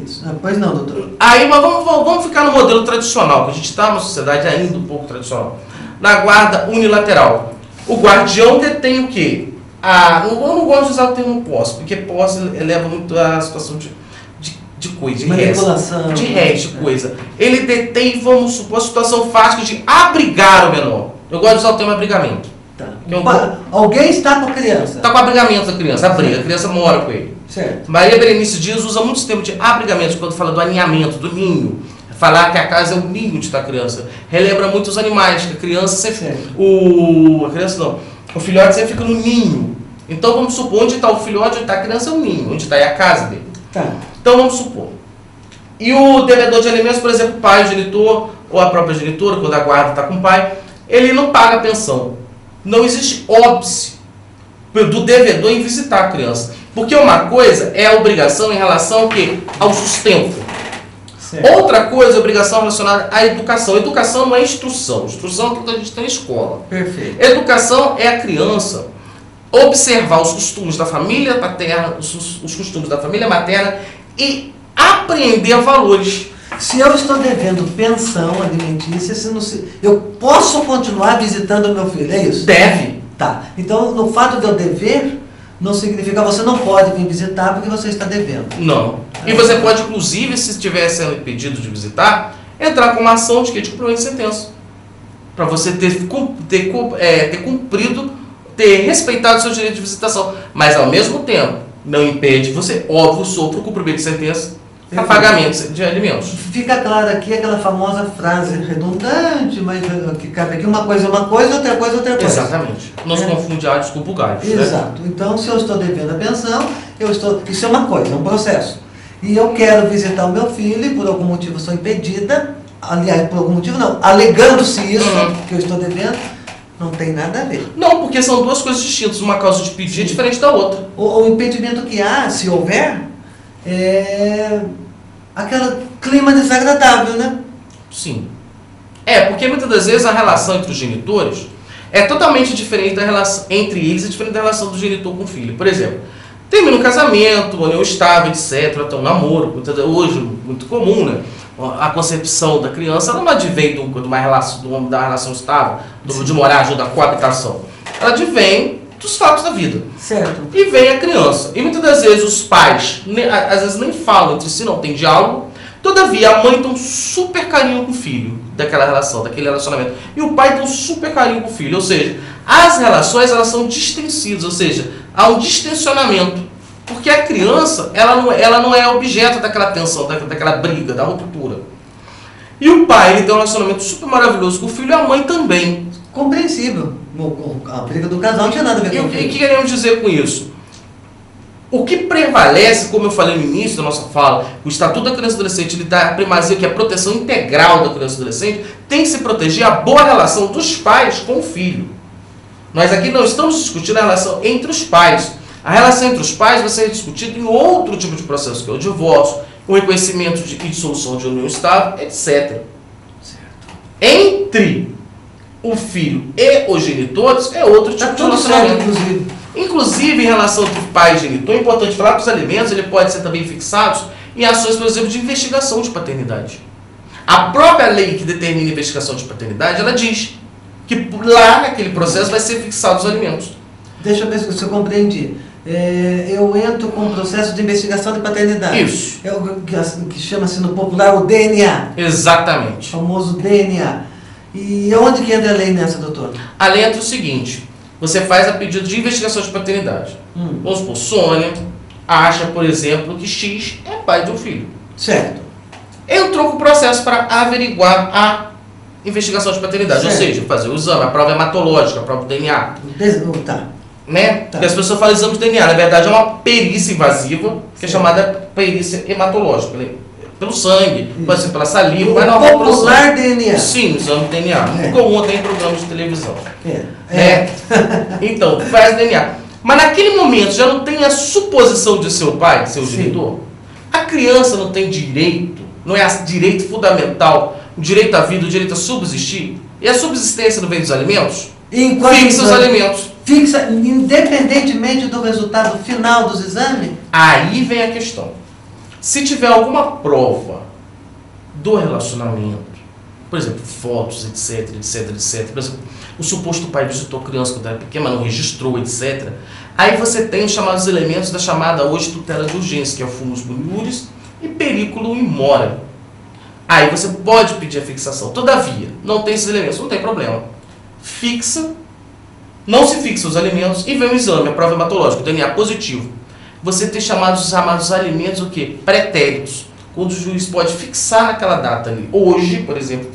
Speaker 1: Isso. Pois não, doutor.
Speaker 2: Aí, mas vamos ficar no modelo tradicional, que a gente está numa sociedade ainda um pouco tradicional. Na guarda unilateral. O guardião detém o quê? Eu não gosto de usar o termo posse, porque posse leva muito a situação de coisa, de
Speaker 1: manipulação,
Speaker 2: de resto, de coisa. Ele detém, vamos supor, a situação fática de abrigar o menor. Eu gosto de usar o termo abrigamento.
Speaker 1: Tá. Alguém está com a criança.
Speaker 2: Está com o abrigamento da criança, abriga, a criança mora com ele.
Speaker 1: Certo.
Speaker 2: Maria Berenice Dias usa muito esse termo de abrigamento, quando fala do aninhamento, do ninho. Falar que a casa é o ninho de da criança. Relembra muito os animais, que a criança sempre... A criança não. O filhote sempre fica no ninho. Então vamos supor, onde está o filhote, onde está a criança é o ninho. Onde está a casa dele.
Speaker 1: Tá.
Speaker 2: Então vamos supor. E o devedor de alimentos, por exemplo, o pai, o genitor, ou a própria genitora, quando a guarda está com o pai, ele não paga a pensão. Não existe óbice do devedor em visitar a criança. Porque uma coisa é a obrigação em relação ao quê? Ao sustento. Certo. Outra coisa é obrigação relacionada à educação. Educação não é instrução. Instrução é aquilo que a gente tem na escola.
Speaker 1: Perfeito.
Speaker 2: Educação é a criança observar os costumes da família paterna, os costumes da família materna e aprender valores.
Speaker 1: Se eu estou devendo pensão alimentícia, eu posso continuar visitando o meu filho, é isso?
Speaker 2: Deve.
Speaker 1: Tá. Então, no fato de eu dever, não significa que você não pode vir visitar porque você está devendo.
Speaker 2: Não. E você pode, inclusive, se estiver sendo impedido de visitar, entrar com uma ação de cumprimento de sentença. Para você ter cumprido, ter respeitado o seu direito de visitação. Mas, ao mesmo tempo, não impede você, óbvio, sofre o cumprimento de sentença a pagamento de alimentos.
Speaker 1: Fica claro aqui aquela famosa frase redundante, mas que cabe aqui: uma coisa é uma coisa, outra coisa é outra coisa.
Speaker 2: Exatamente. Não se confunde alhos com bugalhos.
Speaker 1: Exato. Né? Então, se eu estou devendo a pensão, isso é uma coisa, é um processo. E eu quero visitar o meu filho e por algum motivo sou impedida, aliás, por algum motivo não, alegando-se isso, que eu estou devendo, não tem nada a ver.
Speaker 2: Não, porque são duas coisas distintas. Uma causa de pedir é diferente da outra.
Speaker 1: O impedimento que há, se houver, é aquele clima desagradável, né?
Speaker 2: Sim. Porque muitas das vezes a relação entre os genitores é totalmente diferente da relação entre eles, é diferente da relação do genitor com o filho. Por exemplo, termina um casamento, união estável, etc., até um namoro, hoje muito comum, né? A concepção da criança ela não advém da relação estável, de morar junto, da coabitação. Ela advém dos fatos da vida.
Speaker 1: Certo.
Speaker 2: E vem a criança. E muitas das vezes os pais, às vezes nem falam entre si, não tem diálogo. Todavia, a mãe tem um super carinho com o filho, daquela relação, daquele relacionamento. E o pai tem um super carinho com o filho. Ou seja, as relações elas são distensidas, ou seja, há um distensionamento. Porque a criança, ela não é objeto daquela tensão, daquela briga, da ruptura. E o pai, ele tem um relacionamento super maravilhoso com o filho e a mãe também.
Speaker 1: Compreensível. A briga do casal não tinha nada a ver
Speaker 2: E
Speaker 1: com
Speaker 2: o que queremos dizer com isso? O que prevalece, como eu falei no início da nossa fala, o Estatuto da Criança e Adolescente, ele dá a primazia que é a proteção integral da criança e adolescente, tem que se proteger a boa relação dos pais com o filho. Nós aqui não estamos discutindo a relação entre os pais. A relação entre os pais vai ser discutida em outro tipo de processo, que é o divórcio, o reconhecimento e dissolução de união estável, etc.
Speaker 1: Certo.
Speaker 2: Entre o filho e os genitores é outro tipo de relacionamento. Inclusive, em relação entre pai e genitor, é importante falar que os alimentos ele pode ser também fixados em ações, por exemplo, de investigação de paternidade. A própria lei que determina a investigação de paternidade, ela diz que lá naquele processo vai ser fixados os alimentos.
Speaker 1: Deixa eu ver se eu compreendi. Eu entro com um processo de investigação de paternidade.
Speaker 2: Isso.
Speaker 1: É o que chama-se no popular o DNA.
Speaker 2: Exatamente.
Speaker 1: O famoso DNA. E onde que entra a lei nessa, doutor?
Speaker 2: A lei entra o seguinte: você faz a pedido de investigação de paternidade. Vamos supor, Sônia acha, por exemplo, que X é pai de um filho.
Speaker 1: Certo.
Speaker 2: Entrou com o processo para averiguar a investigação de paternidade.
Speaker 1: Certo.
Speaker 2: Ou seja, fazer o exame, a prova hematológica, a prova do DNA.
Speaker 1: Tá.
Speaker 2: Né?
Speaker 1: Tá.
Speaker 2: Porque as pessoas falam exame de DNA. Na verdade, é uma perícia invasiva, que é chamada perícia hematológica. Pelo sangue, pode ser pela saliva, mas não pelo
Speaker 1: popular DNA.
Speaker 2: Sim, exame de DNA.
Speaker 1: É.
Speaker 2: Comum até em programas de televisão.
Speaker 1: É.
Speaker 2: Então, faz DNA. Mas naquele momento já não tem a suposição de seu pai, seu genitor? A criança não tem direito, não é direito fundamental, o direito à vida, o direito a subsistir? E a subsistência não vem dos alimentos? Fixa os alimentos.
Speaker 1: Fixa, independentemente do resultado final dos exames?
Speaker 2: Aí vem a questão. Se tiver alguma prova do relacionamento, por exemplo, fotos, etc, etc, etc, por exemplo, o suposto pai visitou criança quando era pequena, mas não registrou, etc. Aí você tem os chamados elementos da chamada hoje tutela de urgência, que é o fumus boniuris e periculum in mora. Aí você pode pedir a fixação. Todavia, não tem esses elementos, não tem problema. Fixa, não se fixa os alimentos e vem o exame, a prova hematológica, o DNA positivo. Você tem chamados alimentos o quê? Pretéritos. Quando o juiz pode fixar naquela data ali. Hoje, por exemplo,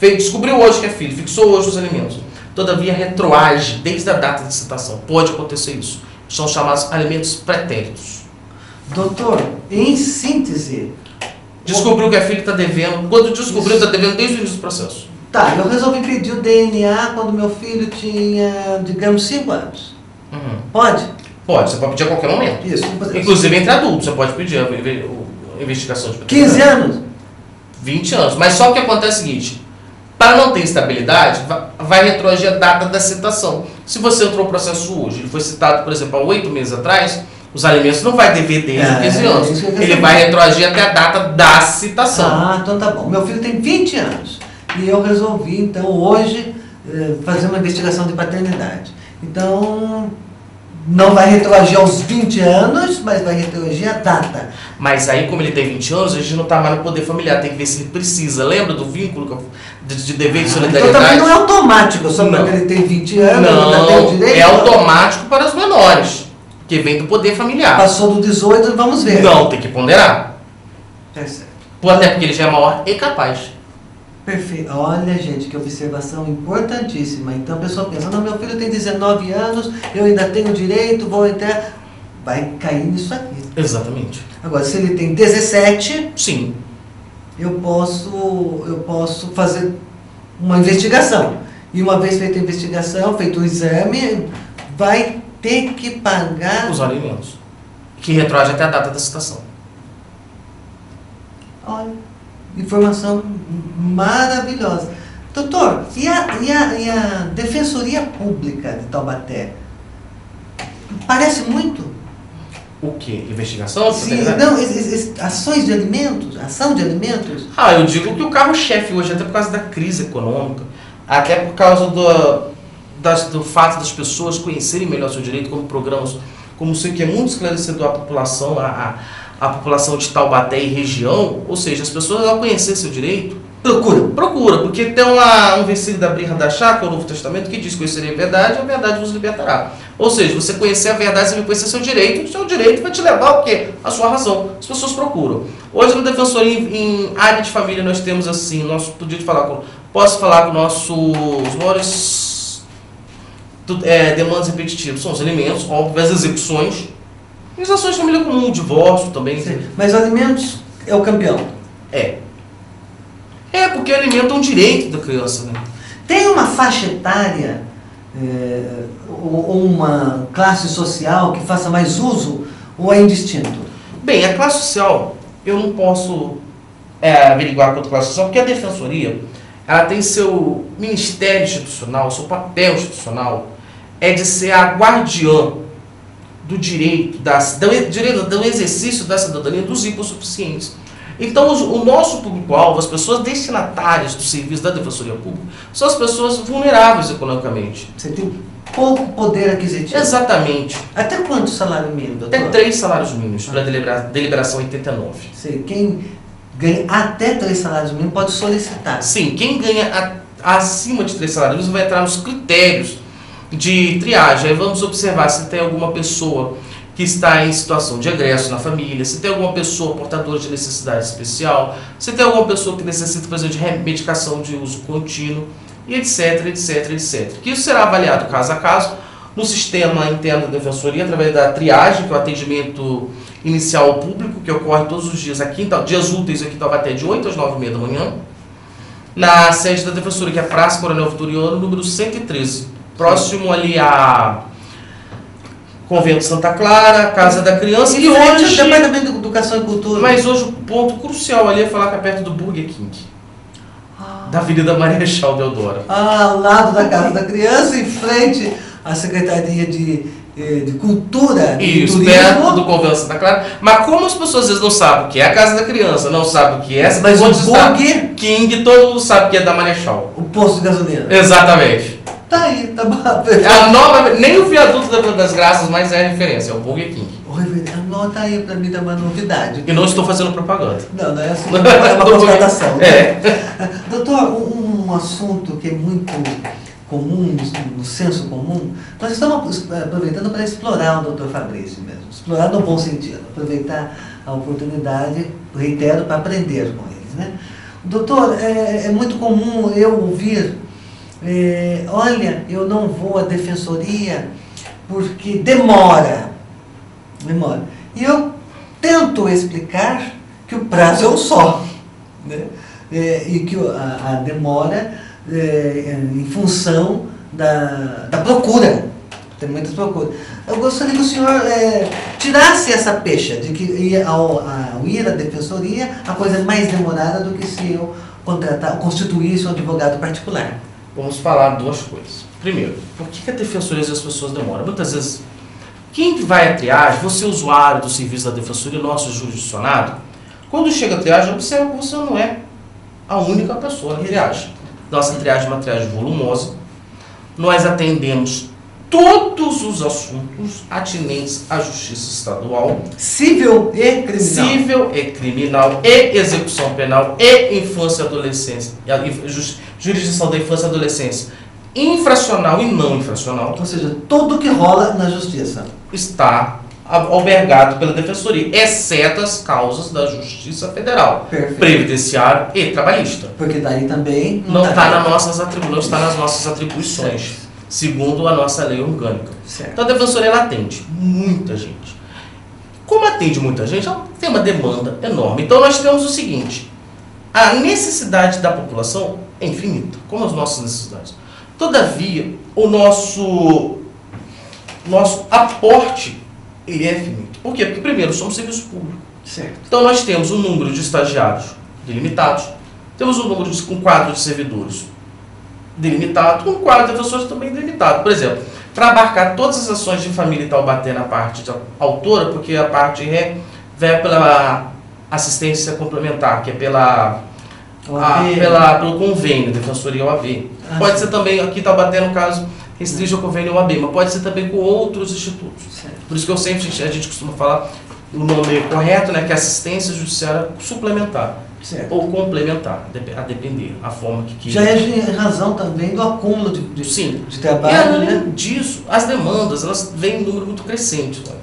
Speaker 2: descobriu hoje que é filho, fixou hoje os alimentos. Todavia, retroage desde a data de citação. Pode acontecer isso. São chamados alimentos pretéritos.
Speaker 1: Doutor, em síntese...
Speaker 2: Descobriu que a filha está devendo. Quando descobriu, está devendo desde o início do processo.
Speaker 1: Tá, eu resolvi pedir o DNA quando meu filho tinha, digamos, 5 anos. Pode?
Speaker 2: Pode, você pode pedir a qualquer momento.
Speaker 1: Isso.
Speaker 2: Inclusive entre adultos, você pode pedir a investigação de paternidade.
Speaker 1: 15 anos?
Speaker 2: 20 anos. Mas só que acontece o seguinte: para não ter estabilidade, vai retroagir a data da citação. Se você entrou no processo hoje, ele foi citado, por exemplo, há 8 meses atrás, os alimentos não vai dever desde 15 anos. Ele vai retroagir até a data da citação.
Speaker 1: Ah, então tá bom. Meu filho tem 20 anos. E eu resolvi, então, hoje, fazer uma investigação de paternidade. Então, não vai retroagir aos 20 anos, mas vai retroagir a data.
Speaker 2: Mas aí, como ele tem 20 anos, a gente não está mais no poder familiar, tem que ver se ele precisa. Lembra do vínculo de dever de solidariedade?
Speaker 1: Então também não é automático, só porque ele tem 20 anos, ele ainda tem o direito.
Speaker 2: É automático para os menores, que vem do poder familiar.
Speaker 1: Passou do 18, vamos ver.
Speaker 2: Não, tem que ponderar.
Speaker 1: É certo.
Speaker 2: Até porque ele já é maior e capaz.
Speaker 1: Perfeito. Olha, gente, que observação importantíssima. Então a pessoa pensa, não, meu filho tem 19 anos, eu ainda tenho direito, vou entrar... Vai cair nisso aqui.
Speaker 2: Exatamente.
Speaker 1: Agora, se ele tem 17...
Speaker 2: Sim.
Speaker 1: Eu posso fazer uma investigação. E uma vez feita a investigação, feito o exame, vai ter que pagar...
Speaker 2: os alimentos. Que retroage até a data da citação.
Speaker 1: Olha, informação maravilhosa. Doutor, e a Defensoria Pública de Taubaté? Parece muito.
Speaker 2: O quê? Investigação?
Speaker 1: Sim, não, ações de alimentos, ação de alimentos.
Speaker 2: Eu digo que o carro-chefe hoje, até por causa da crise econômica, até por causa do fato das pessoas conhecerem melhor seu direito, como programas, como sei que é muito esclarecedor à população, a população de Taubaté e região, ou seja, as pessoas ao conhecer seu direito, procura, porque tem um versículo da Bíblia da Chá, que é o Novo Testamento, que diz: conhecerei a verdade vos libertará. Ou seja, você conhecer a verdade, você vai conhecer seu direito vai te levar ao quê? A sua razão. As pessoas procuram. Hoje na Defensoria, em área de família, nós temos assim, posso falar com nossos maiores demandas repetitivas, são os alimentos, óbvio, as execuções, e as ações de família comum, divórcio também.
Speaker 1: Sim. Mas alimentos é o campeão.
Speaker 2: Porque alimento é um direito da criança, né?
Speaker 1: Tem uma faixa etária ou uma classe social que faça mais uso ou é indistinto?
Speaker 2: Bem, a classe social, eu não posso averiguar quanto a classe social, porque a Defensoria, ela tem seu ministério institucional, seu papel institucional, é de ser a guardiã do direito, do exercício da cidadania dos hipossuficientes. Então, o nosso público-alvo, as pessoas destinatárias do serviço da Defensoria Pública, são as pessoas vulneráveis economicamente.
Speaker 1: Você tem pouco poder aquisitivo.
Speaker 2: Exatamente.
Speaker 1: Até quanto salário mínimo, doutor?
Speaker 2: Até 3 salários mínimos, para a deliberação 89.
Speaker 1: Quem ganha até 3 salários mínimos pode solicitar.
Speaker 2: Sim, quem ganha acima de 3 salários mínimos vai entrar nos critérios de triagem. Aí vamos observar se tem alguma pessoa que está em situação de egresso na família, se tem alguma pessoa portadora de necessidade especial, se tem alguma pessoa que necessita, por exemplo, de medicação de uso contínuo, e etc, etc, etc. Que isso será avaliado caso a caso no sistema interno da Defensoria, através da triagem, que é o atendimento inicial ao público, que ocorre todos os dias, dias úteis aqui em Taubaté, de 8 às 9h30 da manhã, na sede da Defensoria, que é a Praça Coronel Vitoriano, número 113, próximo ali a Convento Santa Clara, Casa da Criança, e hoje...
Speaker 1: o Departamento de Educação e Cultura.
Speaker 2: Mas hoje o ponto crucial ali é falar que é perto do Burger King, da Avenida Marechal Deodoro.
Speaker 1: Ao lado da Casa da Criança, em frente à Secretaria de Cultura e
Speaker 2: Isso,
Speaker 1: Turismo.
Speaker 2: perto do Convento Santa Clara. Mas como as pessoas às vezes não sabem o que é a Casa da Criança, não sabem o que é...
Speaker 1: Mas o Burger
Speaker 2: King, todo mundo sabe que é da Marechal.
Speaker 1: O posto de gasolina.
Speaker 2: Exatamente.
Speaker 1: Tá aí, tá bom.
Speaker 2: Nem o viaduto das Graças mais é a referência, é o Burger King.
Speaker 1: Anota aí pra mim dar uma novidade.
Speaker 2: E não estou fazendo propaganda.
Speaker 1: Não é assim, é uma contratação. Doutor, um assunto que é muito comum, no senso comum, nós estamos aproveitando para explorar o doutor Fabrício mesmo. Explorar no bom sentido, aproveitar a oportunidade, reitero, para aprender com eles, né? Doutor, é muito comum eu ouvir, olha, eu não vou à defensoria porque demora. E eu tento explicar que o prazo é um só, né? E que a demora em função da procura. Tem muitas procuras. Eu gostaria que o senhor tirasse essa pecha de que ao ir à defensoria a coisa é mais demorada do que se eu constituísse um advogado particular.
Speaker 2: Vamos falar duas coisas. Primeiro, por que a defensoria as pessoas demoram? Muitas vezes, quem vai à triagem, você usuário do serviço da defensoria, nosso jurisdicionado, quando chega a triagem, observa que você não é a única pessoa na triagem. Nossa triagem é uma triagem volumosa. Nós atendemos todos os assuntos atinentes à justiça estadual.
Speaker 1: Civil e criminal.
Speaker 2: Civil e criminal, e execução penal, e infância e adolescência. Jurisdição da infância e adolescência. Infracional e não infracional.
Speaker 1: Ou seja, tudo que rola na justiça
Speaker 2: está albergado pela Defensoria, exceto as causas da Justiça Federal, previdenciária e trabalhista.
Speaker 1: Porque daí também
Speaker 2: não está nas nossas atribuições, segundo a nossa lei orgânica.
Speaker 1: Certo.
Speaker 2: Então a Defensoria ela atende muita gente. Como atende muita gente, ela tem uma demanda enorme. Então nós temos o seguinte: a necessidade da população é infinita, como as nossas necessidades. Todavia, o nosso aporte ele é finito. Por quê? Porque, primeiro, somos serviço público.
Speaker 1: Certo.
Speaker 2: Então, nós temos um número de estagiários delimitados, temos um número um quadro de servidores delimitado, um quadro de defensores também delimitado. Por exemplo, para abarcar todas as ações de família e Taubaté na parte de autora, porque a parte ré vai pela assistência complementar, que é pelo convênio, Defensoria OAB. Pode ser também, aqui em Taubaté, no caso, restringe ao convênio OAB, mas pode ser também com outros institutos. Certo. Por isso que a gente costuma falar o nome correto, né, que é assistência judiciária suplementar.
Speaker 1: Certo.
Speaker 2: ou complementar, a depender, a forma que
Speaker 1: Já é em razão também do acúmulo
Speaker 2: Sim.
Speaker 1: de
Speaker 2: E
Speaker 1: trabalho,
Speaker 2: além
Speaker 1: né?
Speaker 2: disso, as demandas, elas vêm em número muito crescente. Né?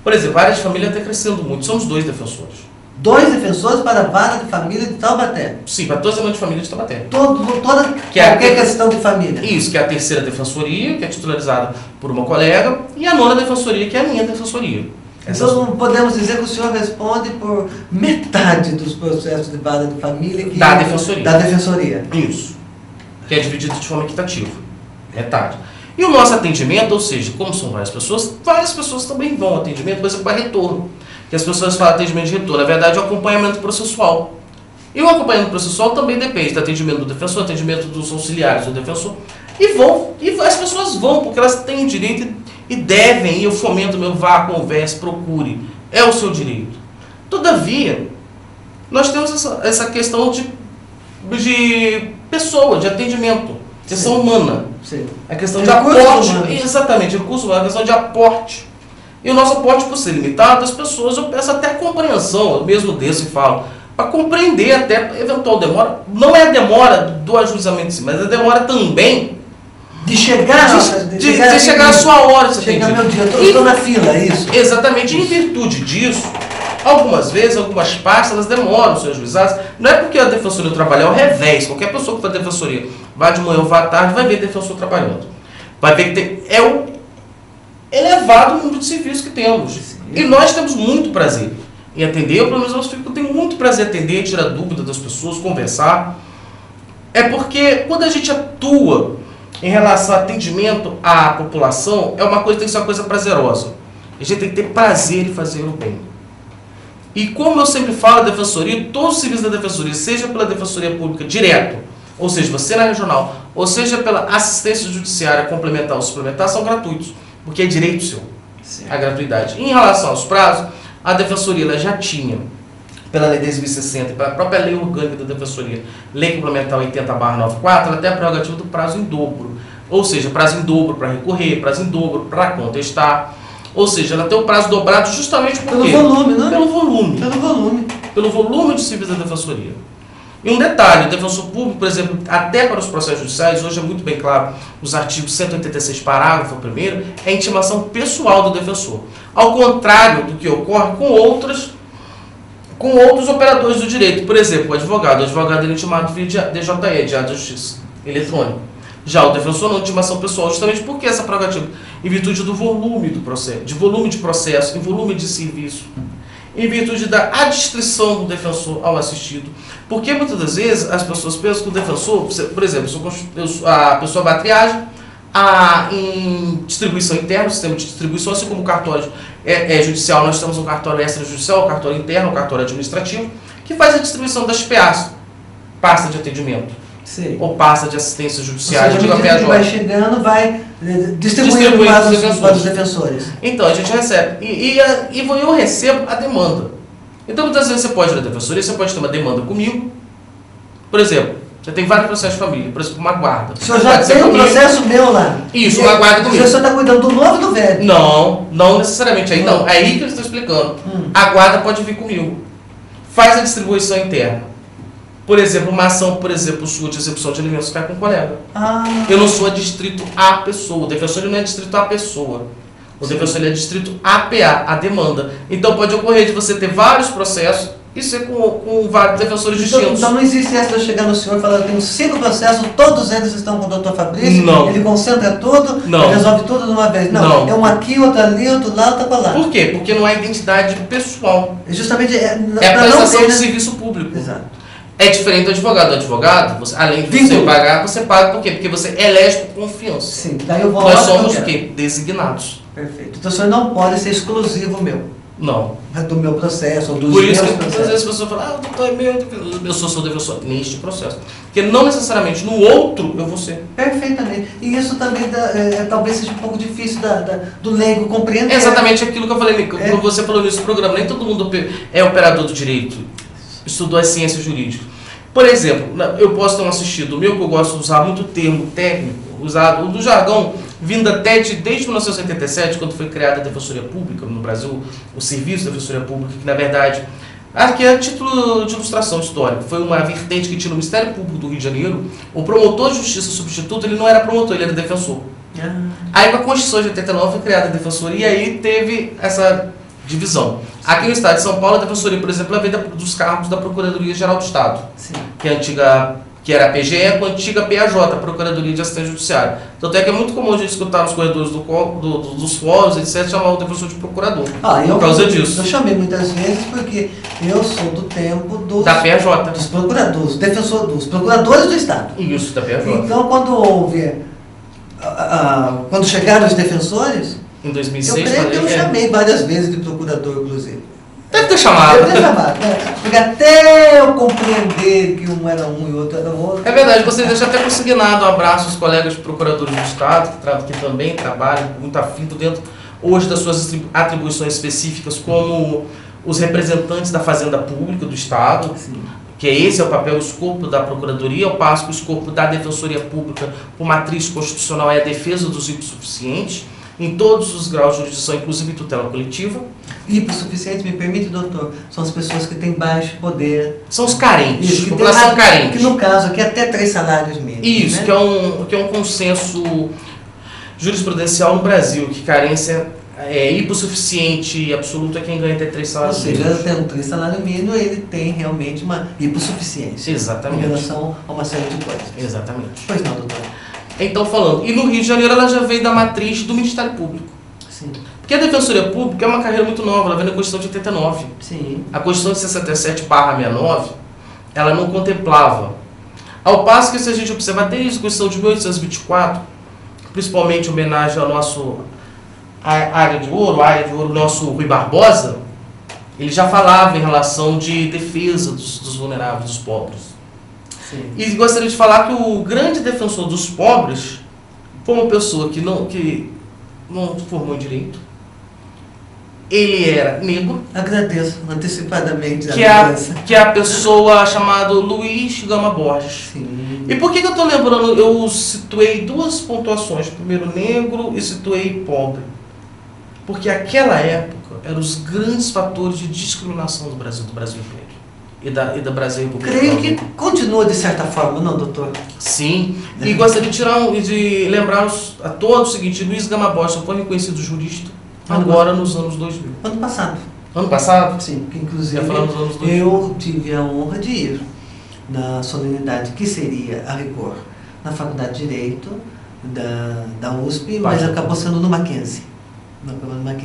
Speaker 2: Por exemplo, a área de família está crescendo muito, somos 2 defensores.
Speaker 1: 2 defensores para a vara de família de Taubaté.
Speaker 2: Sim, para todas as demandas de família de Taubaté.
Speaker 1: Toda
Speaker 2: Que é
Speaker 1: qualquer questão de família.
Speaker 2: Isso, que é a 3ª defensoria, que é titularizada por uma colega, e a 9ª defensoria, que é a minha defensoria.
Speaker 1: Então podemos dizer que o senhor responde por metade dos processos de vara de família
Speaker 2: Da defensoria.
Speaker 1: Da defensoria.
Speaker 2: Isso. Que é dividido de forma equitativa. Metade. E o nosso atendimento, ou seja, como são várias pessoas também vão ao atendimento, por exemplo, para retorno. Que as pessoas falam atendimento de retorno. Na verdade, é o acompanhamento processual. E o acompanhamento processual também depende do atendimento do defensor, atendimento dos auxiliares do defensor. E as pessoas vão, porque elas têm o direito e devem, e eu fomento meu, vá, converse, procure. É o seu direito. Todavia, nós temos essa questão de pessoa, de atendimento, questão humana.
Speaker 1: Sim.
Speaker 2: A questão de
Speaker 1: Recursos
Speaker 2: aporte.
Speaker 1: humanos.
Speaker 2: Exatamente, recurso humano, a questão de aporte. E o nosso aporte, por ser limitado, as pessoas, eu peço até compreensão, eu mesmo desço e falo, para compreender até eventual demora. Não é a demora do ajuizamento em si, mas a demora também
Speaker 1: De chegar,
Speaker 2: de chegar a sua hora.
Speaker 1: Chegar meu dia, eu estou na fila, é isso?
Speaker 2: Exatamente, em virtude disso, algumas vezes, algumas partes, elas demoram a ser ajuizadas. Não é porque a defensoria trabalha ao revés. Qualquer pessoa que faz defensoria, vai de manhã ou vai à tarde, vai ver defensor trabalhando. Vai ver que é o elevado número de serviços que temos.
Speaker 1: Sim.
Speaker 2: E nós temos muito prazer em atender. Eu, pelo menos, eu tenho muito prazer em atender, tirar dúvida das pessoas, conversar. É porque quando a gente atua em relação ao atendimento à população, é uma coisa, tem que ser uma coisa prazerosa. A gente tem que ter prazer em fazer o bem. E como eu sempre falo, a defensoria, todos os serviços da defensoria, seja pela defensoria pública direto, ou seja, você na regional, ou seja pela assistência judiciária complementar ou suplementar, são gratuitos, porque é direito seu, a gratuidade. Em relação aos prazos, a defensoria ela já tinha, pela lei 10.060 e pela própria lei orgânica da defensoria, lei complementar 80/94, ela tem a prerrogativa do prazo em dobro. Ou seja, prazo em dobro para recorrer, prazo em dobro para contestar. Ou seja, ela tem o prazo dobrado justamente por quê?
Speaker 1: Pelo volume, né?
Speaker 2: Pelo volume.
Speaker 1: Pelo volume.
Speaker 2: Pelo volume de serviços da defensoria. E um detalhe, o defensor público, por exemplo, até para os processos judiciais, hoje é muito bem claro, nos artigos 186, parágrafo 1º, é a intimação pessoal do defensor. Ao contrário do que ocorre com outros operadores do direito. Por exemplo, o advogado é intimado via DJE, Diário da Justiça Eletrônico. Já o defensor não, intimação pessoal, justamente porque essa prerrogativa, em virtude do volume do processo, de volume de processo, em volume de serviço, em virtude da adstrição do defensor ao assistido. Porque muitas das vezes as pessoas pensam que o defensor, por exemplo, a pessoa vai à triagem, em distribuição interna, sistema de distribuição, assim como o cartório judicial, nós temos um cartório extrajudicial, um cartório interno, um cartório administrativo, que faz a distribuição das PAs, pasta de atendimento,
Speaker 1: Sim.
Speaker 2: ou pasta de assistência judiciária,
Speaker 1: Ou seja, à medida que vai chegando, vai distribuindo para os defensores.
Speaker 2: Então, a gente recebe. E eu recebo a demanda. Então, muitas vezes você pode ir na defensoria, você pode ter uma demanda comigo. Por exemplo, você tem vários processos de família, por exemplo, uma guarda.
Speaker 1: O senhor já tem um processo meu lá.
Speaker 2: Isso, uma guarda comigo.
Speaker 1: O senhor está cuidando do novo e do velho?
Speaker 2: Não necessariamente. Aí não. É aí que eu estou explicando. A guarda pode vir comigo. Faz a distribuição interna. Por exemplo, uma ação, sua de execução de alimentos cai com um colega. Eu não sou adstrito à pessoa. O defensor ele não é adstrito à pessoa. O defensor ele é adstrito APA, a demanda. Então pode ocorrer de você ter vários processos e ser com vários defensores distintos.
Speaker 1: Então não existe essa de eu chegar no senhor e falar, eu tenho 5 processos, todos eles estão com o doutor Fabrício,
Speaker 2: não.
Speaker 1: Ele concentra tudo,
Speaker 2: não.
Speaker 1: Ele resolve tudo de uma vez. Não, é um aqui, outro ali, outro lá, outro lá.
Speaker 2: Por quê? Porque não é identidade pessoal.
Speaker 1: Justamente
Speaker 2: é a prestação de serviço público.
Speaker 1: Exato.
Speaker 2: É diferente do advogado. O advogado, além de você pagar, você paga por quê? Porque você elege por confiança.
Speaker 1: Sim, daí eu vou
Speaker 2: Nós somos o quê? Designados.
Speaker 1: Perfeito. Então o senhor não pode ser exclusivo meu.
Speaker 2: Não.
Speaker 1: Do meu processo, ou dos
Speaker 2: Por isso
Speaker 1: meus
Speaker 2: que
Speaker 1: processos.
Speaker 2: às vezes as pessoas falam, o doutor é meu, eu sou seu defensor neste processo. Porque não necessariamente no outro eu vou ser.
Speaker 1: Perfeitamente. E isso também talvez seja um pouco difícil do leigo compreender.
Speaker 2: É exatamente aquilo que eu falei, quando você falou nesse programa, nem todo mundo é operador do direito, estudou as ciências jurídicas. Por exemplo, eu posso ter um assistido meu que eu gosto de usar muito termo técnico, usado do jargão, vindo até desde 1987, quando foi criada a Defensoria Pública no Brasil, o Serviço da Defensoria Pública, que na verdade Aqui é a título de ilustração histórica. Foi uma vertente que tinha no Ministério Público do Rio de Janeiro. O promotor de justiça substituto, ele não era promotor, ele era defensor. Aí, com a Constituição de 89, foi criada a defensoria e aí teve essa divisão. Aqui no estado de São Paulo, a defensoria, por exemplo, ela veio dos cargos da Procuradoria-Geral do Estado, que é a antiga, que era a PGE, com a antiga PAJ, Procuradoria de Assistência Judiciária. Tanto é que é muito comum a gente escutar nos corredores dos fóruns, etc., chamar o defensor de procurador. Por causa disso.
Speaker 1: Eu chamei muitas vezes porque eu sou do tempo
Speaker 2: da PAJ.
Speaker 1: Dos procuradores, dos procuradores do Estado.
Speaker 2: Isso, da PAJ.
Speaker 1: Então, quando chegaram os defensores,
Speaker 2: em 2006,
Speaker 1: eu creio que eu chamei várias vezes de procurador, inclusive.
Speaker 2: Deve ter chamado.
Speaker 1: Deve ter chamado, né? Porque até eu compreender que um era um e o outro era outro.
Speaker 2: É verdade, você deixa até consignado um abraço aos colegas procuradores do Estado, que também trabalham muito afinco dentro, hoje, das suas atribuições específicas, como os representantes da Fazenda Pública do Estado.
Speaker 1: Sim.
Speaker 2: Que esse é o papel, o escopo da Procuradoria, ao passo que o escopo da Defensoria Pública, por matriz constitucional, é a defesa dos hipossuficientes, em todos os graus de jurisdição, inclusive tutela coletiva.
Speaker 1: Hipossuficientes, me permite, doutor, são as pessoas que têm baixo poder.
Speaker 2: São os carentes,
Speaker 1: Isso,
Speaker 2: população carente.
Speaker 1: Que no caso aqui até 3 salários mínimos.
Speaker 2: Isso,
Speaker 1: né?
Speaker 2: que é um consenso jurisprudencial no Brasil, que carência é hipossuficiente absoluto é quem ganha até 3 salários mínimos.
Speaker 1: Ou seja, tendo 3 salários mínimos, ele tem realmente uma hipossuficiência.
Speaker 2: Exatamente.
Speaker 1: Em relação a uma série de coisas.
Speaker 2: Exatamente.
Speaker 1: Pois não, doutor.
Speaker 2: Então, falando, e no Rio de Janeiro ela já veio da matriz do Ministério Público.
Speaker 1: Sim.
Speaker 2: Porque a Defensoria Pública é uma carreira muito nova, ela vem da Constituição de 89.
Speaker 1: Sim.
Speaker 2: A Constituição de 67/69, ela não contemplava. Ao passo que, se a gente observar desde a Constituição de 1824, principalmente em homenagem ao nosso área de ouro, nosso Rui Barbosa, ele já falava em relação de defesa dos vulneráveis, dos pobres.
Speaker 1: Sim.
Speaker 2: E gostaria de falar que o grande defensor dos pobres foi uma pessoa que não formou em direito. Ele era negro.
Speaker 1: Agradeço antecipadamente
Speaker 2: que é a pessoa chamada Luiz Gama Borges.
Speaker 1: Sim.
Speaker 2: E por que eu estou lembrando? Eu situei 2 pontuações. Primeiro negro e situei pobre. Porque aquela época eram os grandes fatores de discriminação do Brasil Império. E da Brasil República.
Speaker 1: Creio que continua de certa forma, não, doutor?
Speaker 2: Sim. E gostaria de lembrar a todos o seguinte: Luiz Gama Borges foi reconhecido jurista agora nos anos 2000.
Speaker 1: Ano passado.
Speaker 2: Ano passado?
Speaker 1: Sim, que inclusive
Speaker 2: Já falamos dos anos 2000.
Speaker 1: eu tive a honra de ir na solenidade que seria, a rigor, na Faculdade de Direito da USP, mas acabou sendo no Mackenzie.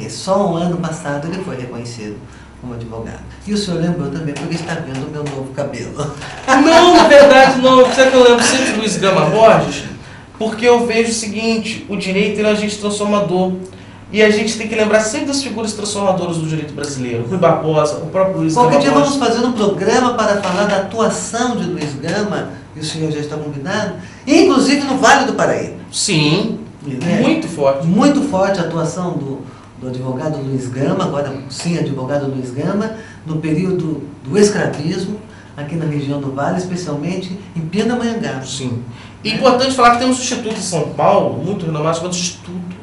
Speaker 1: Só o ano passado ele foi reconhecido como advogado. E o senhor lembrou também, porque está vendo o meu novo cabelo.
Speaker 2: Não, na verdade não. Sabe que eu lembro sempre de Luiz Gama Borges? Porque eu vejo o seguinte: o direito é um agente transformador. E a gente tem que lembrar sempre das figuras transformadoras do direito brasileiro. Rui Barbosa, o próprio Luiz Gama Borges.
Speaker 1: Qualquer dia vamos fazer um programa para falar da atuação de Luiz Gama, e o senhor já está convidado, inclusive no Vale do Paraíba.
Speaker 2: Sim, muito forte.
Speaker 1: Muito forte a atuação do advogado Luiz Gama, agora sim advogado Luiz Gama, no período do escravismo, aqui na região do Vale, especialmente em Pindamonhangaba.
Speaker 2: Sim. E importante falar que temos um instituto em São Paulo, muito renomado, chamado Instituto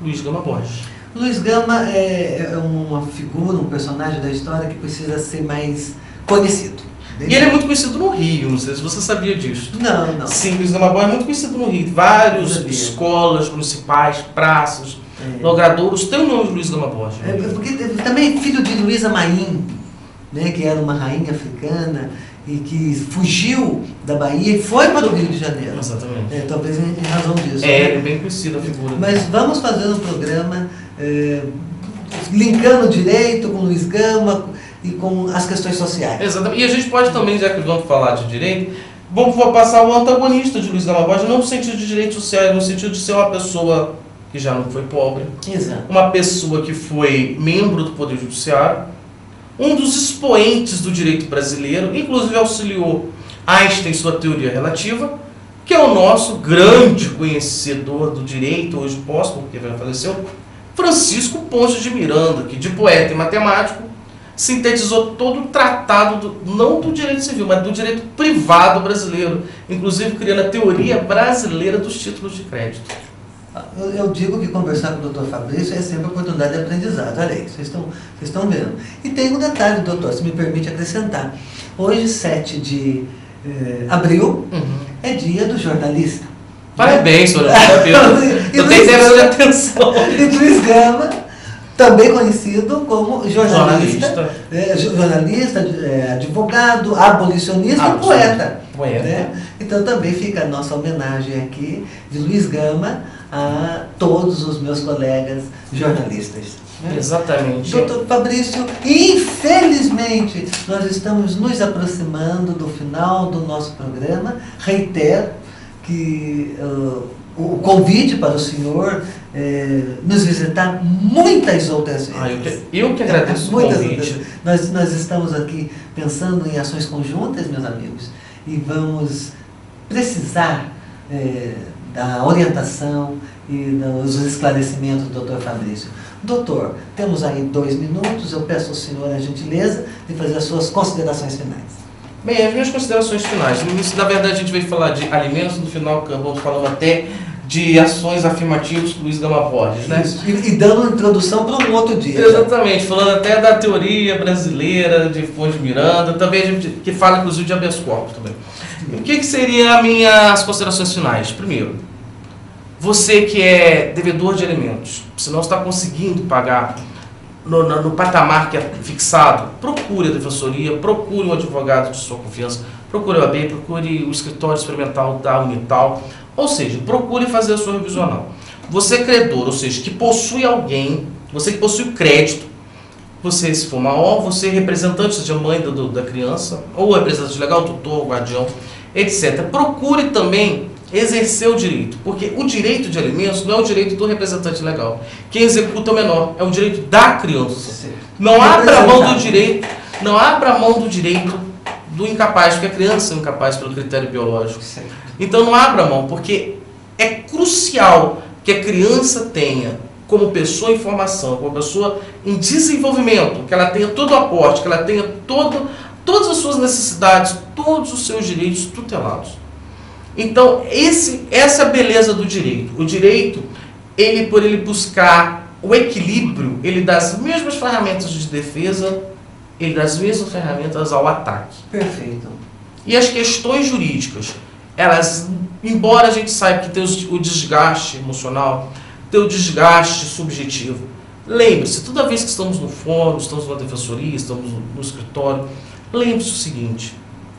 Speaker 2: Luiz Gama Borges.
Speaker 1: Luiz Gama é uma figura, um personagem da história que precisa ser mais conhecido.
Speaker 2: E ele é muito conhecido no Rio, não sei se você sabia disso.
Speaker 1: Não.
Speaker 2: Sim, Luiz Gama Borges é muito conhecido no Rio. Várias escolas municipais, praças, logradouros, tem o nome de Luiz Gama Borges.
Speaker 1: Porque também filho de Luísa Maim, né, que era uma rainha africana e que fugiu da Bahia e foi para o Rio de Janeiro.
Speaker 2: Exatamente.
Speaker 1: Talvez em razão disso.
Speaker 2: Ele é bem conhecido a figura.
Speaker 1: Mas vamos fazer um programa linkando o direito com Luiz Gama e com as questões sociais.
Speaker 2: Exatamente. E a gente pode também, já que vamos falar de direito, vamos passar o antagonista de Luiz Gama Borges, não no sentido de direitos sociais, no sentido de ser uma pessoa que já não foi pobre.
Speaker 1: Exato.
Speaker 2: Uma pessoa que foi membro do Poder Judiciário, um dos expoentes do direito brasileiro, inclusive auxiliou Einstein em sua teoria relativa, que é o nosso grande conhecedor do direito, hoje póstumo, porque já faleceu, Francisco Ponce de Miranda, que de poeta e matemático sintetizou todo o tratado, não do direito civil, mas do direito privado brasileiro, inclusive criando a teoria brasileira dos títulos de crédito.
Speaker 1: Eu digo que conversar com o Dr. Fabrício é sempre oportunidade de aprendizado. Olha aí, vocês estão vendo. E tem um detalhe, doutor, se me permite acrescentar. Hoje, 7 de abril, é dia do jornalista.
Speaker 2: Parabéns, senhor. Eu tenho déficit de atenção.
Speaker 1: E Luiz Gama, também conhecido como jornalista, advogado, abolicionista e poeta. Né? Então também fica a nossa homenagem aqui de Luiz Gama a todos os meus colegas jornalistas. Né?
Speaker 2: Exatamente.
Speaker 1: Doutor Fabrício, infelizmente nós estamos nos aproximando do final do nosso programa. Reitero que o convite para o senhor nos visitar muitas outras vezes.
Speaker 2: Eu que agradeço o convite.
Speaker 1: Nós estamos aqui pensando em ações conjuntas, meus amigos, e vamos precisar da orientação e dos esclarecimentos do Dr. Fabrício. Doutor, temos aí 2 minutos, eu peço ao senhor a gentileza de fazer as suas considerações finais.
Speaker 2: Bem, as minhas considerações finais. No início, na verdade, a gente veio falar de alimentos, no final vamos falando até de ações afirmativas com Luiz Gama Borges, né?
Speaker 1: Isso. E dando uma introdução para um outro dia.
Speaker 2: Exatamente, falando até da teoria brasileira de Fonte Miranda, também a gente que fala inclusive de habeas corpus também. E o que seriam as minhas considerações finais? Primeiro, você que é devedor de alimentos, se não está conseguindo pagar no patamar que é fixado, procure a defensoria, procure um advogado de sua confiança, procure o AB, procure o escritório experimental da Unital, ou seja, procure fazer a sua revisional. Você é credor, ou seja, que possui alguém, você que possui crédito, você se for maior, você é representante, seja mãe da criança, ou representante legal, tutor, guardião, etc. Procure também exercer o direito, porque o direito de alimentos não é o direito do representante legal. Quem executa é o menor, é o direito da criança. Não abra mão do direito, não abra mão do direito do incapaz, porque a criança é incapaz pelo critério biológico. Então não abra mão, porque é crucial que a criança tenha, como pessoa em formação, como pessoa em desenvolvimento, que ela tenha todo o aporte, que ela tenha todas as suas necessidades, todos os seus direitos tutelados. Então, essa é a beleza do direito. O direito, por ele buscar o equilíbrio, ele dá as mesmas ferramentas de defesa, ele dá as mesmas ferramentas ao ataque.
Speaker 1: Perfeito.
Speaker 2: E as questões jurídicas, elas, embora a gente saiba que tem o desgaste emocional, tem o desgaste subjetivo, lembre-se, toda vez que estamos no fórum, estamos na defensoria, estamos no escritório, lembre-se o seguinte: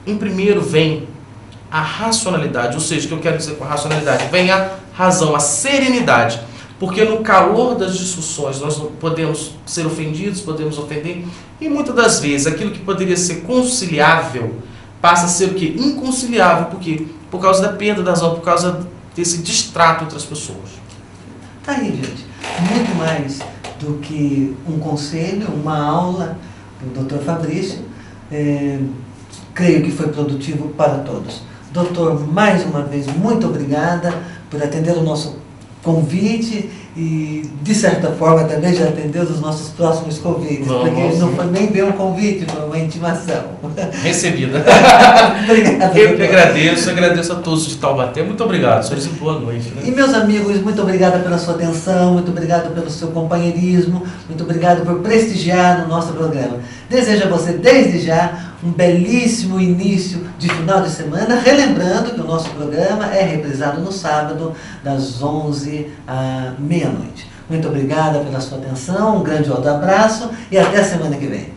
Speaker 2: em primeiro vem a racionalidade, ou seja, o que eu quero dizer com a racionalidade? Vem a razão, a serenidade, porque no calor das discussões nós podemos ser ofendidos, podemos ofender, e muitas das vezes aquilo que poderia ser conciliável passa a ser o quê? Inconciliável, por quê? Por causa da perda da razão, por causa desse distrato entre as pessoas.
Speaker 1: Tá aí, gente, muito mais do que um conselho, uma aula do Dr. Fabrício, creio que foi produtivo para todos. Doutor, mais uma vez, muito obrigada por atender o nosso convite e, de certa forma, também já atendeu os nossos próximos convites, porque não foi nem bem um convite, foi uma intimação.
Speaker 2: Recebida.
Speaker 1: Obrigado.
Speaker 2: Eu que agradeço a todos de Taubaté. Muito obrigado, senhores, e boa noite. Né?
Speaker 1: E, meus amigos, muito obrigado pela sua atenção, muito obrigado pelo seu companheirismo, muito obrigado por prestigiar o nosso programa. Desejo a você, desde já, um belíssimo início de final de semana, relembrando que o nosso programa é reprisado no sábado, das 11 à meia-noite. Muito obrigada pela sua atenção, um grande abraço e até a semana que vem.